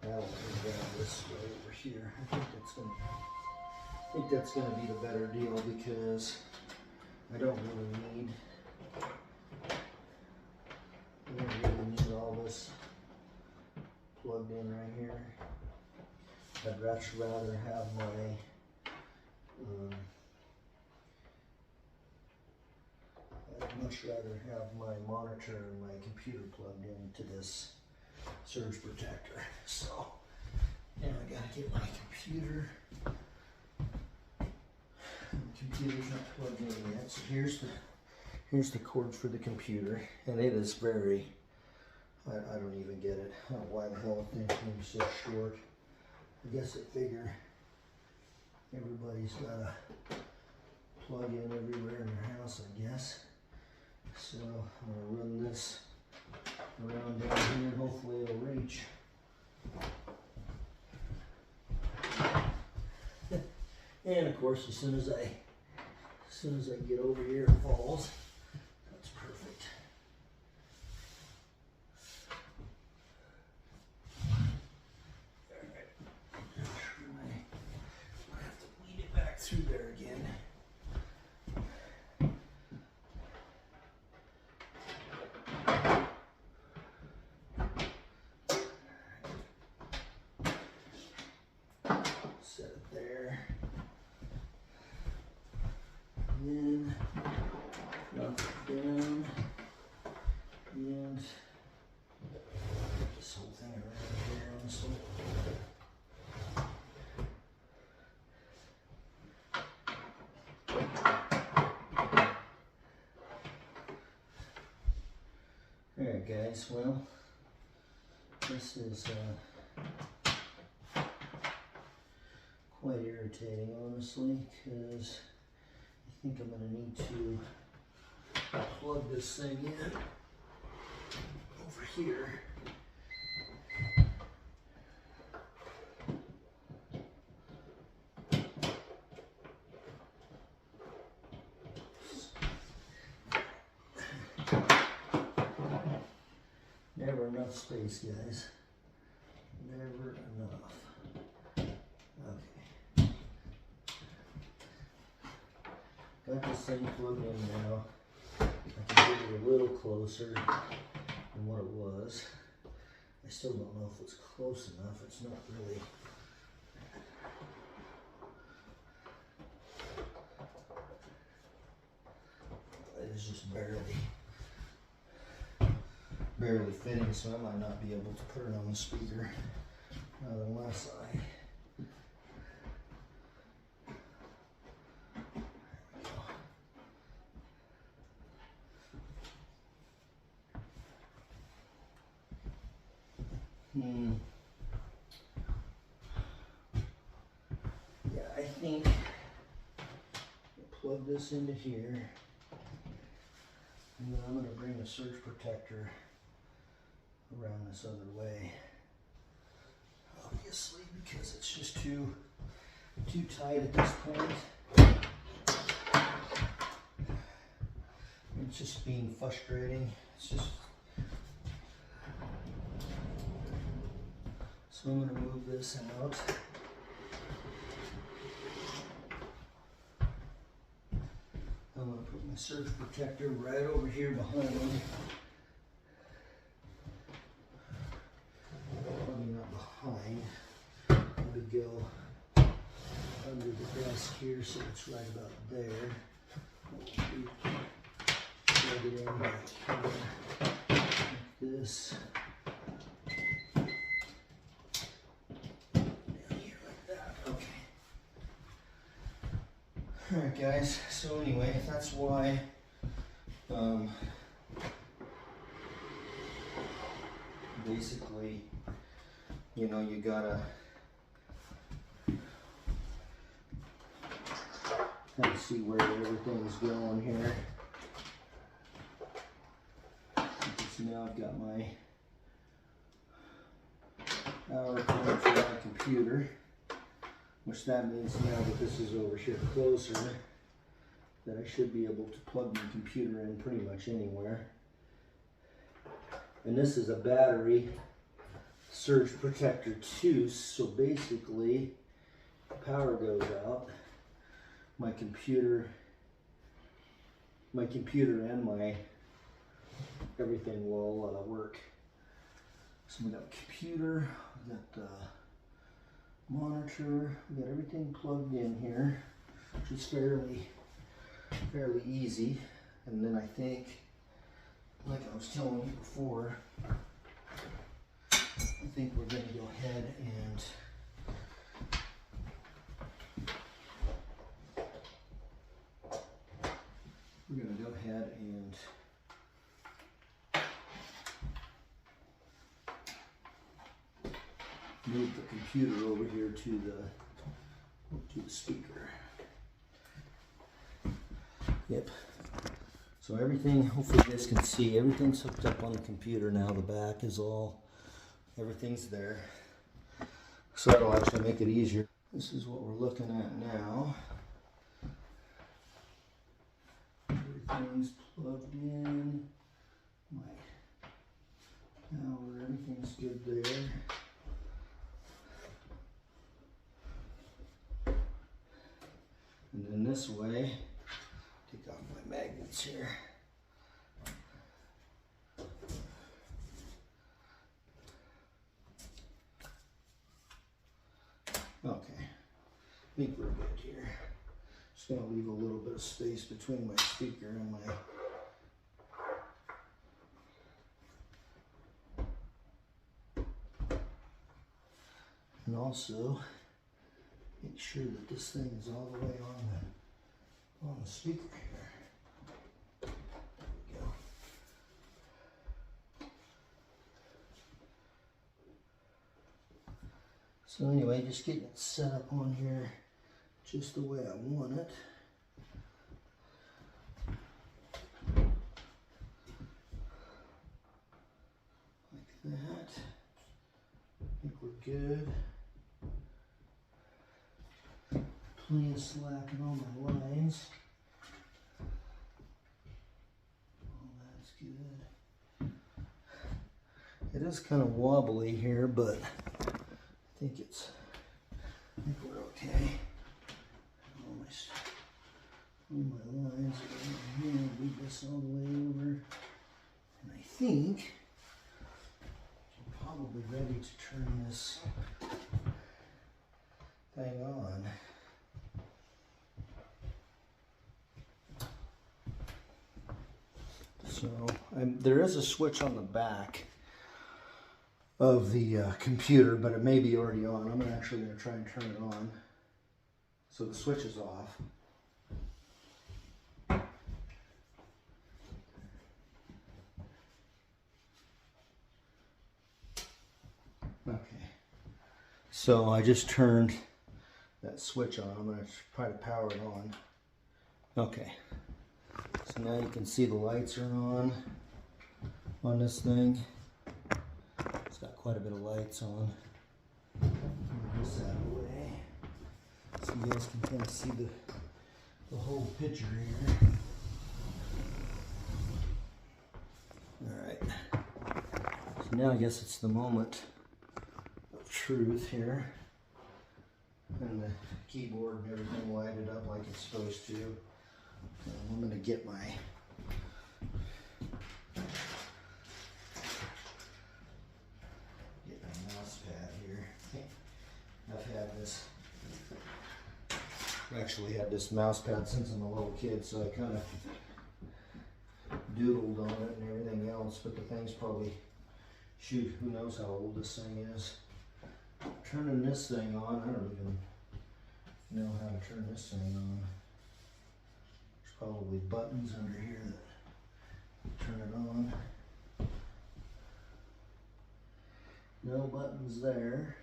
That'll go down this way over here. I think that's gonna be the better deal, because I don't really need all this plugged in right here. I'd much rather have my monitor and my computer plugged into this surge protector. So now I gotta get my computer. The computer's not plugged in yet. So here's the cord for the computer, and it is very, I don't even get it. I don't know why the hell the thing's so short. I guess I figure everybody's got a plug in everywhere in their house, I guess. So I'm gonna run this around down here, and hopefully it'll reach. And of course, as soon as I get over here, it falls. That's perfect. Alright. I have to weed it back through there again. Set it there. And then drop it down, and put this whole thing around here, honestly. Alright guys, well, this is quite irritating, honestly, because I think I'm going to need to plug this thing in over here. Never enough space, guys. Never enough. Okay. Got this thing plugged in now. I can get it a little closer than what it was. I still don't know if it's close enough. It's not really. It is just barely fitting, so I might not be able to put it on the speaker unless I. Yeah, I think I'll plug this into here, and then I'm going to bring the surge protector around this other way. Obviously, because it's just too tight at this point. It's just being frustrating. It's just. So I'm going to move this out. I'm going to put my surge protector right over here behind me. Probably not behind. I'm going to go under the desk here so it's right about there. Plug it in right here, like this. Alright guys, so anyway, that's why basically, you know, you gotta kind of see where everything's going here. So now I've got my power coming from my computer. Which that means now that this is over here closer, that I should be able to plug my computer in pretty much anywhere. And this is a battery surge protector too, so basically the power goes out, my computer and my everything will work. So we got a computer, we got the monitor, we got everything plugged in here, which is fairly easy. And then I think, like I was telling you before, I think we're going to go ahead and move the computer over here to the speaker. Yep. So everything, hopefully you guys can see, everything's hooked up on the computer now. The back is all, everything's there. So that'll actually make it easier. This is what we're looking at now. Everything's plugged in. My power, everything's good there. And then this way, take off my magnets here. Okay, I think we're good here. Just gonna leave a little bit of space between my speaker and my and also make sure that this thing is all the way on the speaker here. There we go. So anyway, just getting it set up on here just the way I want it. good. Plenty of slack in all my lines. Oh, that's good. It is kind of wobbly here, but I think we're okay. All my lines are over here. Lead this all the way over. And I think I'm probably ready to turn this thing on. So there is a switch on the back of the computer, but it may be already on. I'm actually going to try and turn it on. So the switch is off. Okay. So I just turned that switch on. I'm going to try to power it on. Okay. So now you can see the lights are on this thing. It's got quite a bit of lights on. Move this out of the way so you guys can kind of see the whole picture here. Alright. So now I guess it's the moment of truth here. And the keyboard and everything lighted up like it's supposed to. I'm going to get my mouse pad here. I've actually had this mouse pad since I'm a little kid, so I kind of doodled on it and everything else, but the thing's probably, shoot, who knows how old this thing is. Turning this thing on, I don't even know how to turn this thing on. Probably buttons under here that turn it on. No buttons there.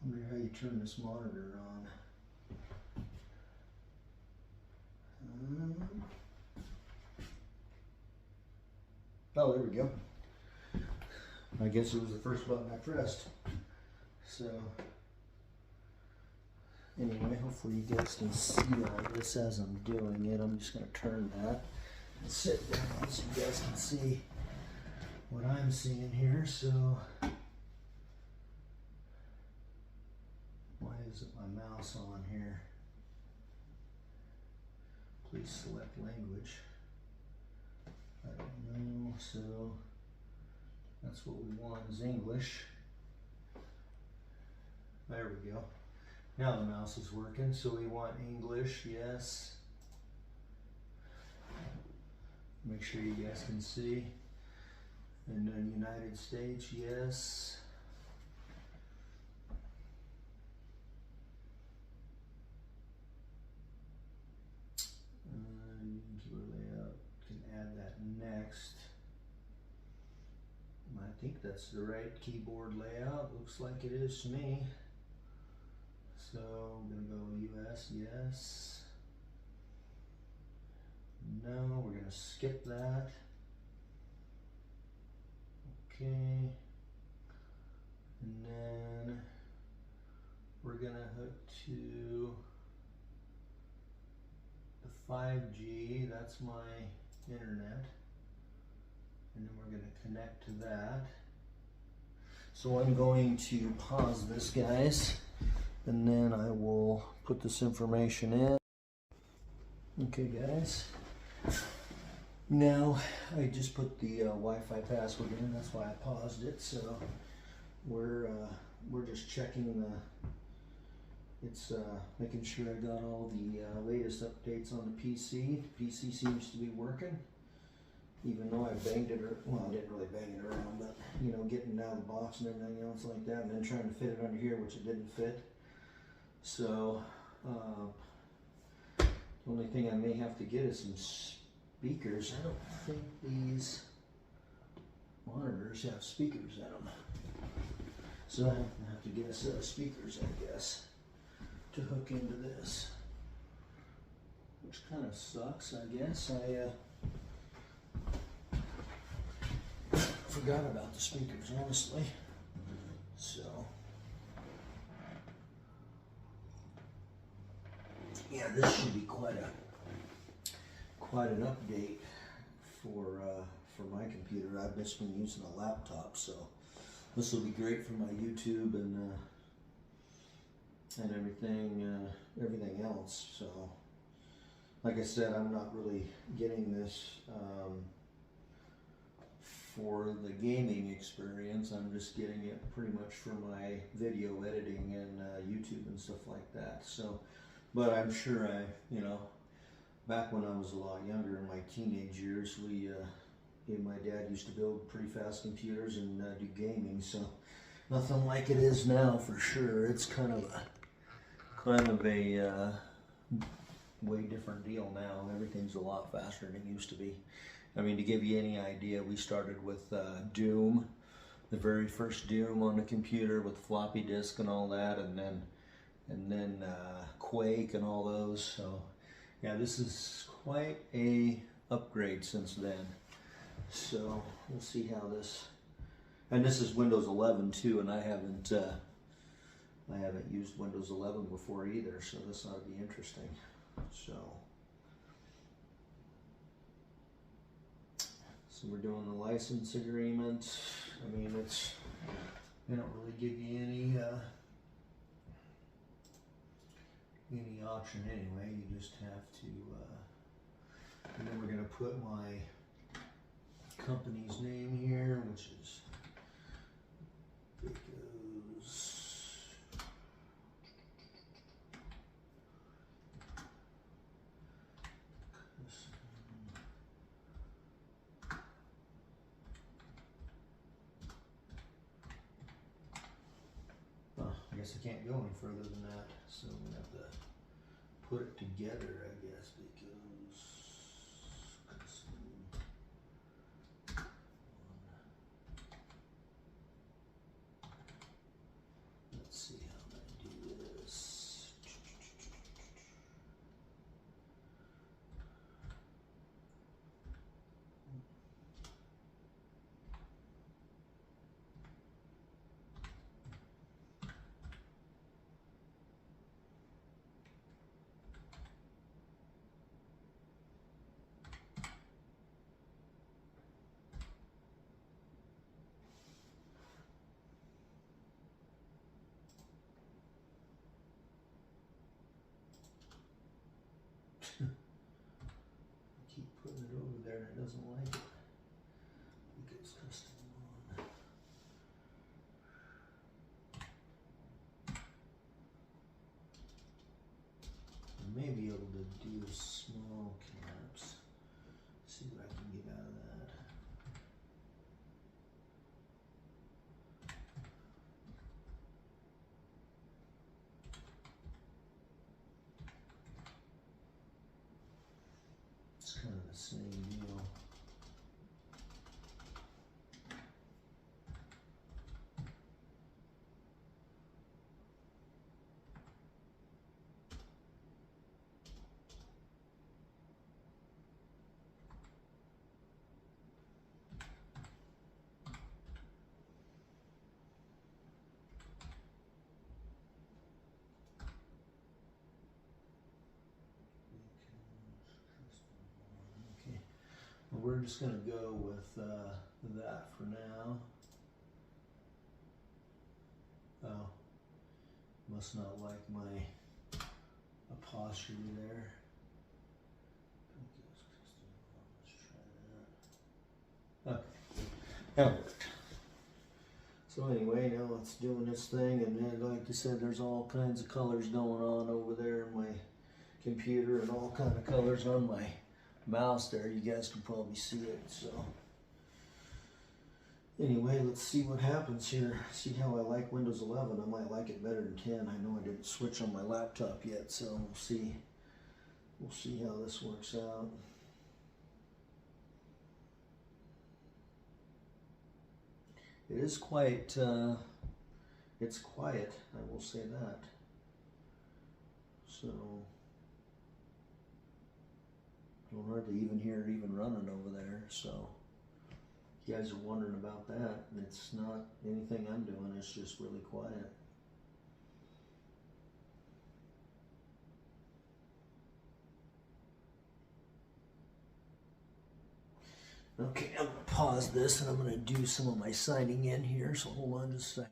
I wonder how you turn this monitor on. Oh, there we go. I guess it was the first button I pressed. So anyway, hopefully you guys can see all this as I'm doing it. I'm just going to turn that and sit down so you guys can see what I'm seeing here. So, why isn't my mouse on here? Please select language. I don't know, so that's what we want is English. There we go. Now the mouse is working, so we want English, yes. Make sure you guys can see. And then United States, yes. Keyboard layout, can add that next. I think that's the right keyboard layout. Looks like it is to me. So I'm going to go US, yes. No, we're going to skip that. Okay. And then we're going to hook to the 5G. That's my internet. And then we're going to connect to that. So I'm going to pause this, guys. And then I will put this information in. Okay, guys. Now I just put the Wi-Fi password in. That's why I paused it. So we're just checking it's making sure I got all the latest updates on the PC. The PC seems to be working, even though I banged it. Well, I didn't really bang it around, but you know, getting it out of the box and everything else like that, and then trying to fit it under here, which it didn't fit. So, the only thing I may have to get is some speakers. I don't think these monitors have speakers in them. So I have to get a set of speakers, I guess, to hook into this. Which kind of sucks, I guess. forgot about the speakers, honestly. So, yeah, this should be quite an update for my computer. I've just been using a laptop, so this will be great for my YouTube and everything else. So, like I said, I'm not really getting this for the gaming experience. I'm just getting it pretty much for my video editing and YouTube and stuff like that. So, but I'm sure back when I was a lot younger, in my teenage years, my dad used to build pretty fast computers and do gaming. So nothing like it is now, for sure. It's kind of a way different deal now. Everything's a lot faster than it used to be. I mean, to give you any idea, we started with Doom, the very first Doom on the computer with floppy disk and all that, and then Quake and all those. So yeah, this is quite a upgrade since then. So we'll see how this, and this is Windows 11 too, and I haven't used Windows 11 before either, so this ought to be interesting. So we're doing the license agreement. I mean, they don't really give you any option anyway. You just have to, and then we're going to put my company's name here, which is BAKO'S. I guess I can't go any further than that, so I'm gonna have to put it together, I guess, because let's see how I'm gonna do this. I keep putting it over there and it doesn't like it. BAKO'S custom one. I may be able to do small caps. See what I can get out of that. It's kind of the same deal. Okay, well, we're just going to go with that for now. Oh, must not like my apostrophe there. Let's try that. Okay, that worked. So anyway, now it's doing this thing, and then, like I said, there's all kinds of colors going on over there in my computer, and all kind of colors on my mouse there. You guys can probably see it. So anyway, let's see what happens here. See how I like Windows 11. I might like it better than 10. I know I didn't switch on my laptop yet, so we'll see. We'll see how this works out. It is quite, it's quiet, I will say that. So, I don't hardly even hear it even running over there, so you guys are wondering about that, it's not anything I'm doing, it's just really quiet. Okay, I'm gonna pause this and I'm gonna do some of my signing in here, so hold on just a second.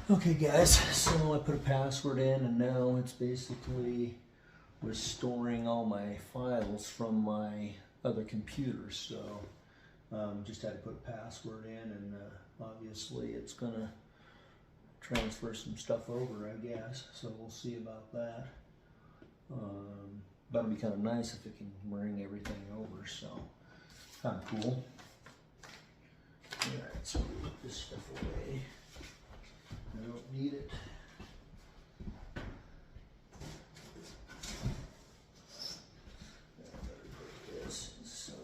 Okay guys, so I put a password in and now it's basically restoring all my files from my other computer. So just had to put a password in, and obviously it's gonna transfer some stuff over, I guess. So we'll see about that. That'll be kind of nice if it can bring everything over. So kind of cool. All right, so we'll put this stuff away. I don't need it. I better put this inside.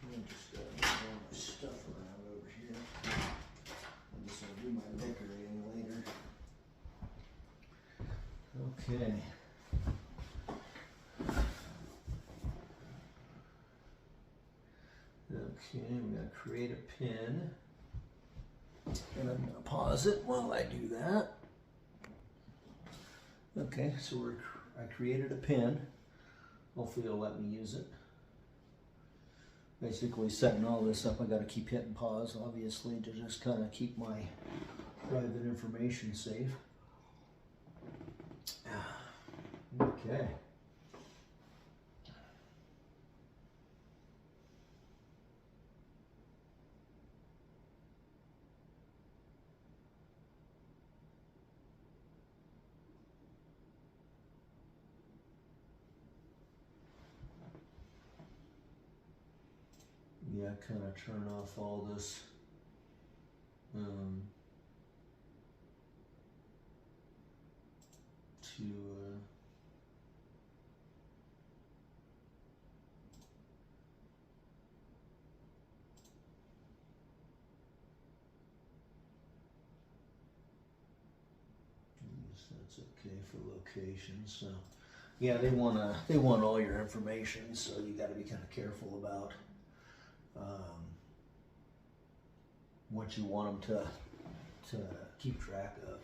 I'm just gotta move all my stuff around over here. I'm just gonna do my decorating later. Okay. Okay, we gotta create a pin, and I'm gonna pause it while I do that. Okay, so I created a pin. Hopefully it'll let me use it. Basically setting all this up, I gotta keep hitting pause, obviously, to just kind of keep my private information safe. Okay. Yeah, kind of turn off all this to that's okay for location. So yeah, they want all your information, so you got to be kind of careful about what you want them to keep track of.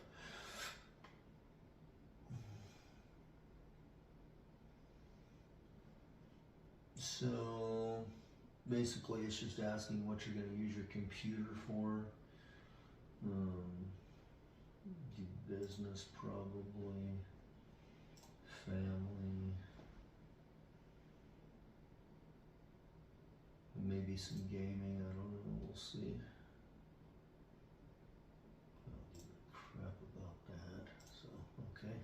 So basically it's just asking what you're going to use your computer for. Business, probably, family, maybe some gaming, I don't know, we'll see. I don't give a crap about that, so, okay.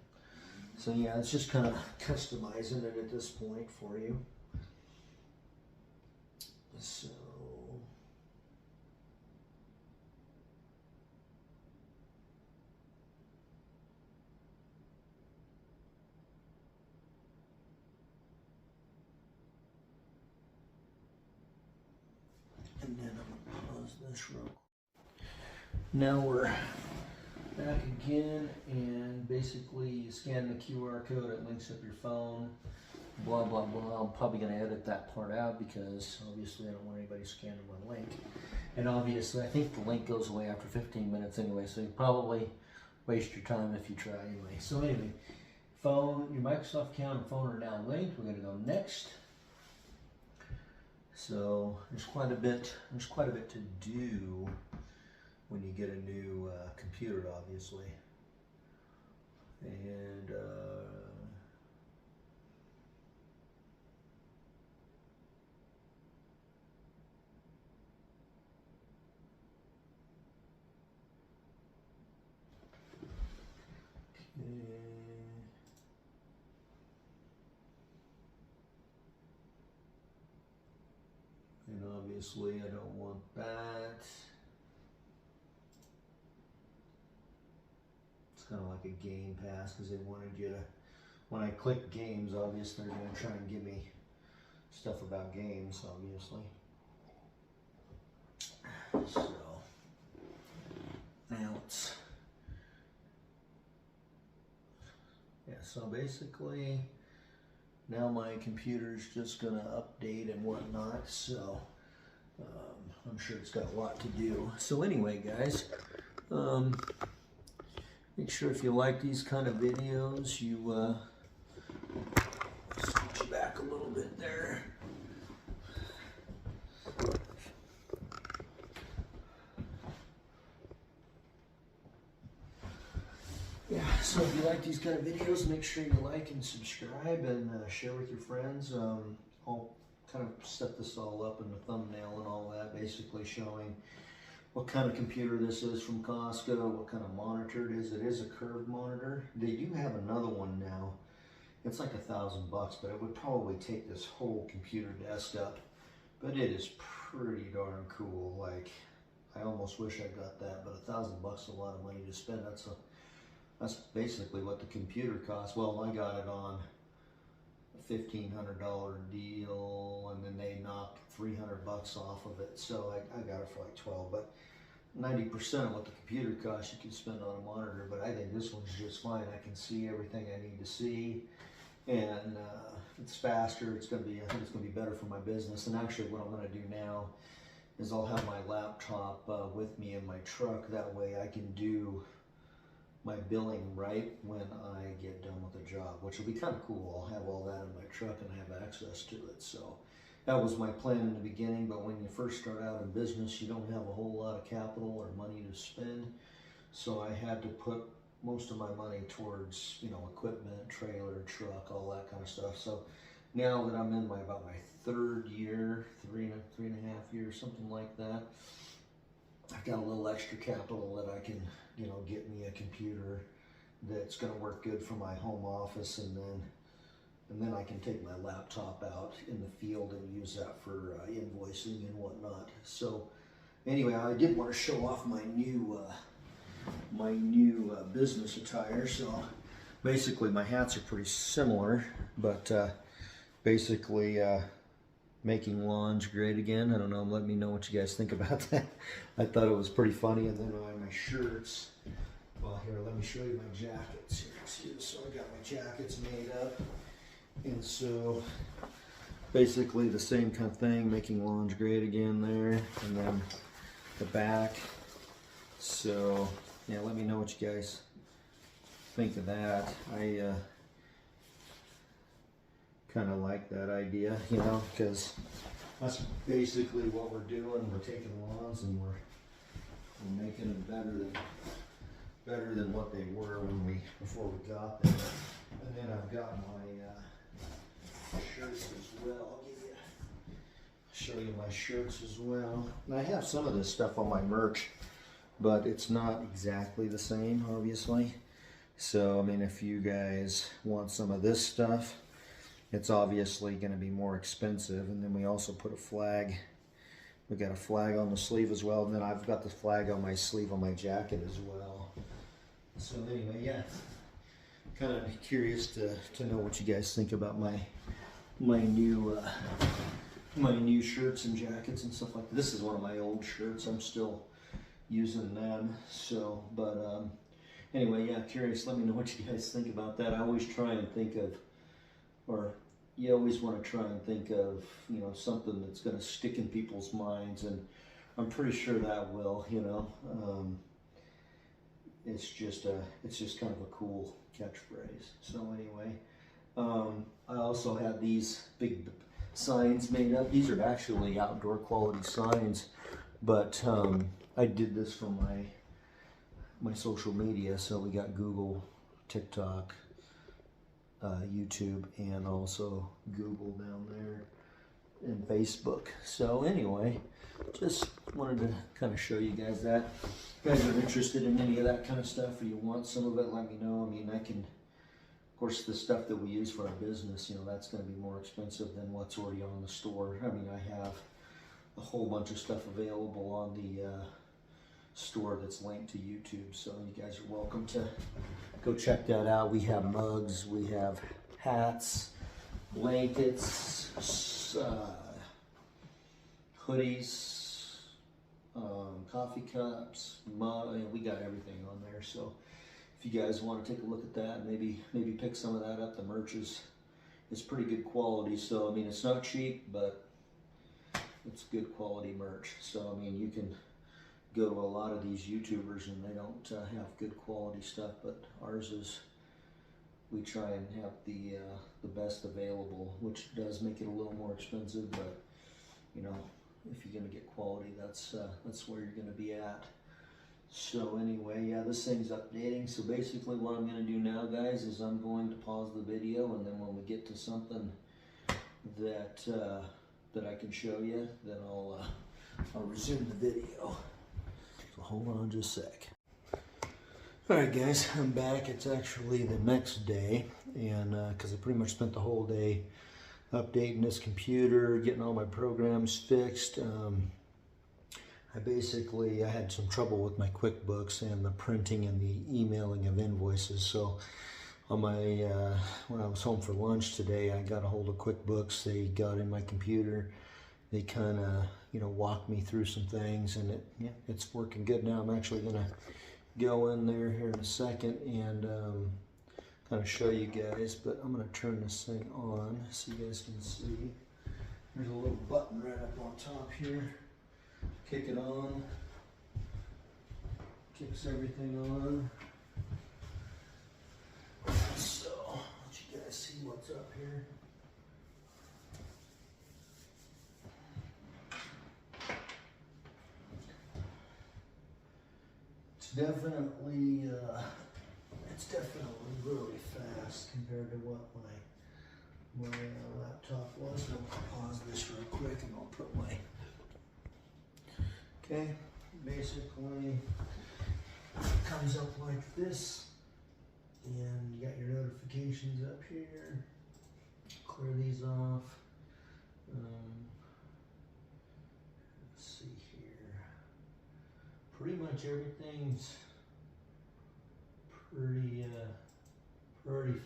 So yeah, it's just kind of customizing it at this point for you. So, and then I'm gonna pause this real quick. Now we're back again, and basically you scan the QR code, it links up your phone, blah blah blah. I'm probably going to edit that part out because obviously I don't want anybody scanning my link, and obviously I think the link goes away after 15 minutes anyway, so you probably waste your time if you try anyway. So anyway, phone, your Microsoft account and phone are now linked. We're going to go next. So there's quite a bit to do when you get a new computer, obviously. And and obviously I don't want that. It's kind of like a game pass because they wanted you to, when I click games, obviously they're going to try and give me stuff about games, obviously. So now let's So basically, now my computer's just gonna update and whatnot, so I'm sure it's got a lot to do. So anyway, guys, make sure if you like these kind of videos, you switch you back a little bit there. Yeah, so if you like these kind of videos, make sure you like and subscribe and share with your friends. I'll kind of set this all up in the thumbnail and all that, basically showing what kind of computer this is from Costco, what kind of monitor it is. It is a curved monitor. They do have another one now. It's like $1,000 bucks, but it would probably take this whole computer desk up. But it is pretty darn cool. Like, I almost wish I got that, but $1,000 bucks is a lot of money to spend. That's basically what the computer costs. Well, I got it on a $1,500 deal, and then they knocked 300 bucks off of it. So I got it for like 12. But 90% of what the computer costs you can spend on a monitor. But I think this one's just fine. I can see everything I need to see, and it's faster. It's gonna be. I think it's gonna be better for my business. And actually, what I'm gonna do now is I'll have my laptop with me in my truck. That way, I can do my billing right when I get done with the job, which will be kind of cool. I'll have all that in my truck and have access to it. So that was my plan in the beginning, but when you first start out in business, you don't have a whole lot of capital or money to spend. So I had to put most of my money towards, you know, equipment, trailer, truck, all that kind of stuff. So now that I'm in about my third year, three and a half years, something like that, I've got a little extra capital that I can, you know, get me a computer that's going to work good for my home office, and then I can take my laptop out in the field and use that for invoicing and whatnot. So anyway, I did want to show off my new business attire. So basically, my hats are pretty similar, but basically. Making lawns great again. I don't know, let me know what you guys think about that. I thought it was pretty funny. And then my shirts, well, here, let me show you my jackets here. Excuse. So I got my jackets made up, and so basically the same kind of thing, making lawns great again there, and then the back. So yeah, let me know what you guys think of that. I kind of like that idea, you know, because that's basically what we're doing. We're taking lawns and we're making them better than what they were before we got them. And then I've got my shirts as well. Show you my shirts as well. And I have some of this stuff on my merch, but it's not exactly the same, obviously. So I mean, if you guys want some of this stuff, it's obviously going to be more expensive. And then we also put a flag. We got a flag on the sleeve as well. And then I've got the flag on my sleeve on my jacket as well. So anyway, yeah, kind of curious to know what you guys think about my new shirts and jackets and stuff like that. This is one of my old shirts. I'm still using them. So, but anyway, yeah, curious. Let me know what you guys think about that. I always try and think of, or you always want to try and think of, you know, something that's going to stick in people's minds, and I'm pretty sure that will, you know. It's just kind of a cool catchphrase. So anyway, I also had these big signs made up. These are actually outdoor quality signs, but I did this for my social media. So we got Google, TikTok, YouTube, and also Google down there, and Facebook. So anyway, just wanted to kind of show you guys that. If you guys are interested in any of that kind of stuff, or you want some of it, let me know. I mean, I can, of course, the stuff that we use for our business, you know, that's going to be more expensive than what's already on the store. I mean, I have a whole bunch of stuff available on the store that's linked to YouTube, so you guys are welcome to go check that out. We have mugs, we have hats, blankets, hoodies, coffee cups, mug. We got everything on there. So if you guys want to take a look at that, maybe pick some of that up. The merch is pretty good quality. So I mean, it's not cheap, but it's good quality merch. So I mean, you can go to a lot of these YouTubers and they don't have good quality stuff, but ours is, we try and have the best available, which does make it a little more expensive, but you know, if you're gonna get quality, that's where you're gonna be at. So anyway, yeah, this thing's updating. So basically what I'm gonna do now, guys, is I'm going to pause the video, and then when we get to something that that I can show you, then I'll resume the video. So hold on just a sec. Alright guys, I'm back. It's actually the next day, and because I pretty much spent the whole day updating this computer, getting all my programs fixed. I had some trouble with my QuickBooks and the printing and the emailing of invoices. So on my when I was home for lunch today, I got a hold of QuickBooks. They got in my computer. They kind of, you know, walked me through some things, and it's working good now. I'm actually gonna go in there here in a second and kind of show you guys, but I'm gonna turn this thing on so you guys can see. There's a little button right up on top here. Kick it on, kicks everything on. So, let you guys see what's up here. It's definitely really fast compared to what my laptop was. I'll pause this real quick and I'll put my. Okay, basically it comes up like this, and you got your notifications up here. Clear these off. Let's see here. Pretty much everything's pretty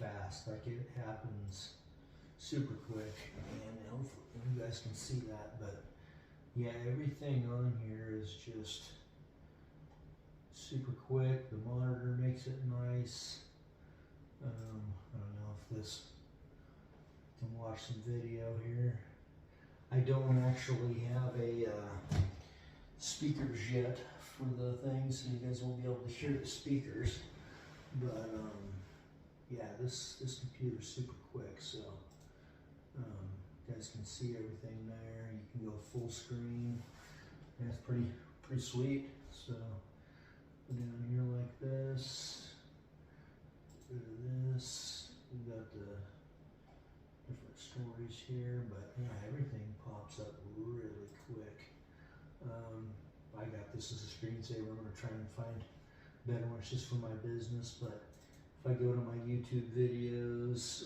fast. Like, it happens super quick, and hopefully you guys can see that, but yeah, everything on here is just super quick. The monitor makes it nice. I don't know if this can watch some video here. I don't actually have a speakers yet for the thing, so you guys won't be able to hear the speakers. But yeah, this computer's super quick, so you guys can see everything there. You can go full screen. That's pretty sweet. So go down here like this. Go to this. We got the different stories here, but yeah, everything pops up really quick. I got this as a screensaver. I'm gonna try and find better ones just for my business, but if I go to my YouTube videos,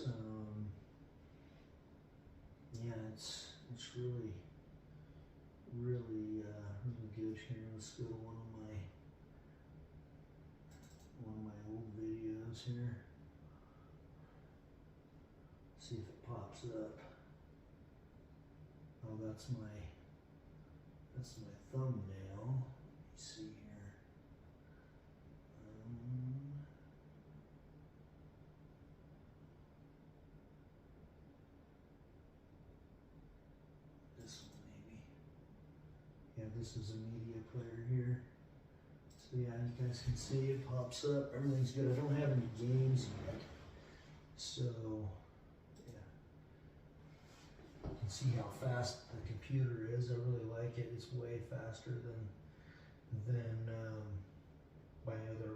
yeah, it's really good here. Let's go to one of my old videos here. See if it pops up. Oh, that's my thumbnail. Let me see here. This one maybe. Yeah, this is a media player here. So yeah, you guys can see it pops up. Everything's good. I don't have any games yet. So yeah. You can see how fast the computer is. I really like it. It's way faster than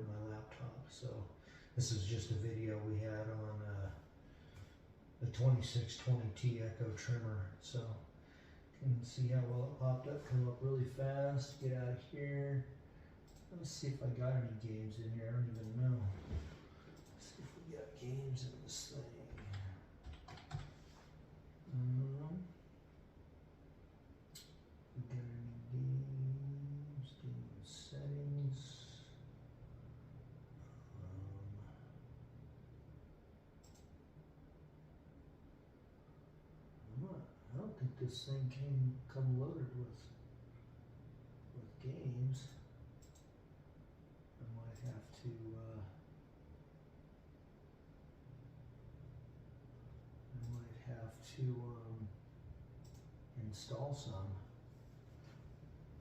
my laptop. So this is just a video we had on the 2620T Echo trimmer. So you can see how well it popped up. Come up really fast. Get out of here. Let's see if I got any games in here. I don't even know. Let's see if we got games in this thing. We got any games? Game settings. I don't think this thing come loaded with games. I might have to to install some.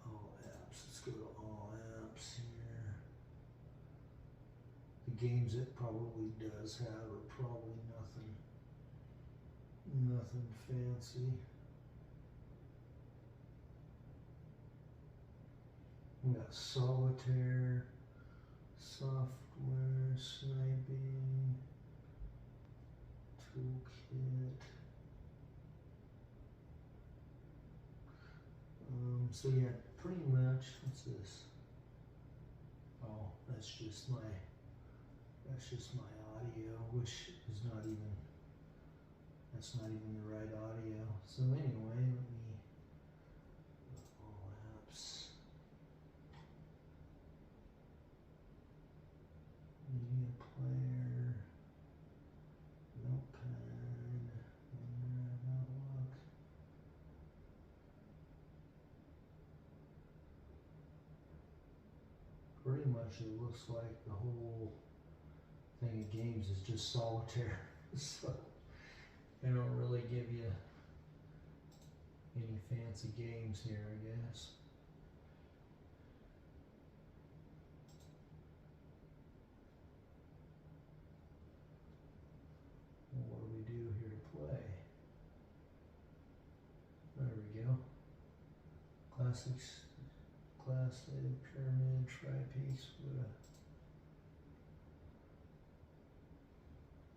All apps. Let's go to all apps here. The games it probably does have are probably nothing fancy. We got solitaire, software, sniping, toolkit. So yeah, pretty much. What's this? Oh, that's just my audio, which is not even. That's not even the right audio. So anyway, let me all apps. Media player, notepad, Outlook. Pretty much it looks like the whole thing of games is just solitaire. So they don't really give you any fancy games here, I guess. What do we do here to play? There we go. Classics, pyramid, tri-piece.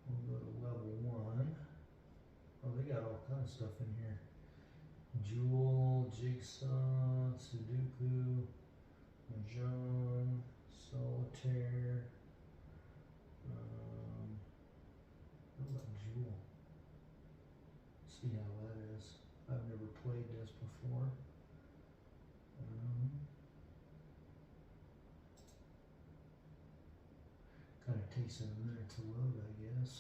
We'll go to level 1. Oh, they got all kinds of stuff in here. Jewel, Jigsaw, Sudoku, Mahjong, Solitaire. What about Jewel? See how that is. I've never played this before. Kind of takes a minute to load, I guess.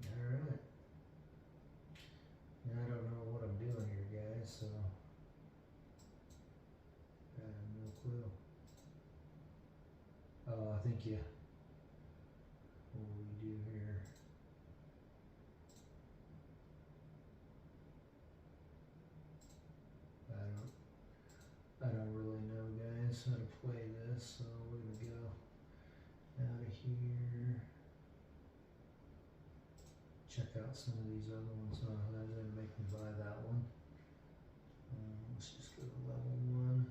Alright. Now I don't know what I'm doing here, guys, so I have no clue. Oh, I think you. What do we do here? I don't really know, guys, how to play this, so we're gonna go out of here. Check out some of these other ones. Oh, that didn't make me buy that one. Let's just go to level 1.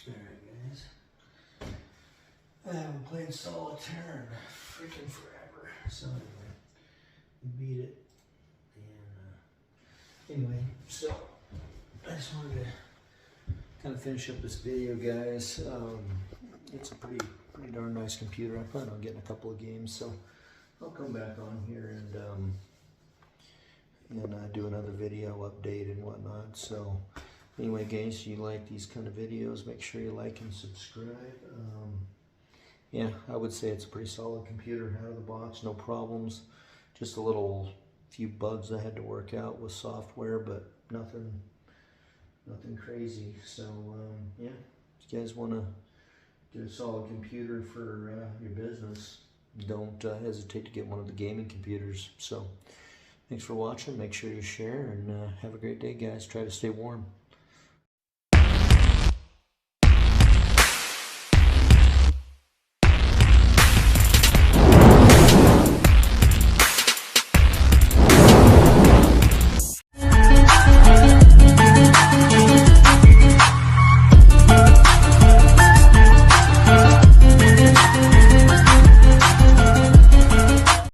Alright, guys. I haven't played solitaire in freaking forever. So anyway, we beat it. And anyway, so I just wanted to kind of finish up this video, guys. It's a pretty darn nice computer. I plan on getting a couple of games, so I'll come back on here and do another video update and whatnot. So anyway, guys, if you like these kind of videos, make sure you like and subscribe. Yeah, I would say it's a pretty solid computer out of the box, no problems. Just a few bugs I had to work out with software, but nothing crazy. So yeah, if you guys want to get a solid computer for your business, don't hesitate to get one of the gaming computers. So thanks for watching. Make sure you share, and have a great day, guys. Try to stay warm.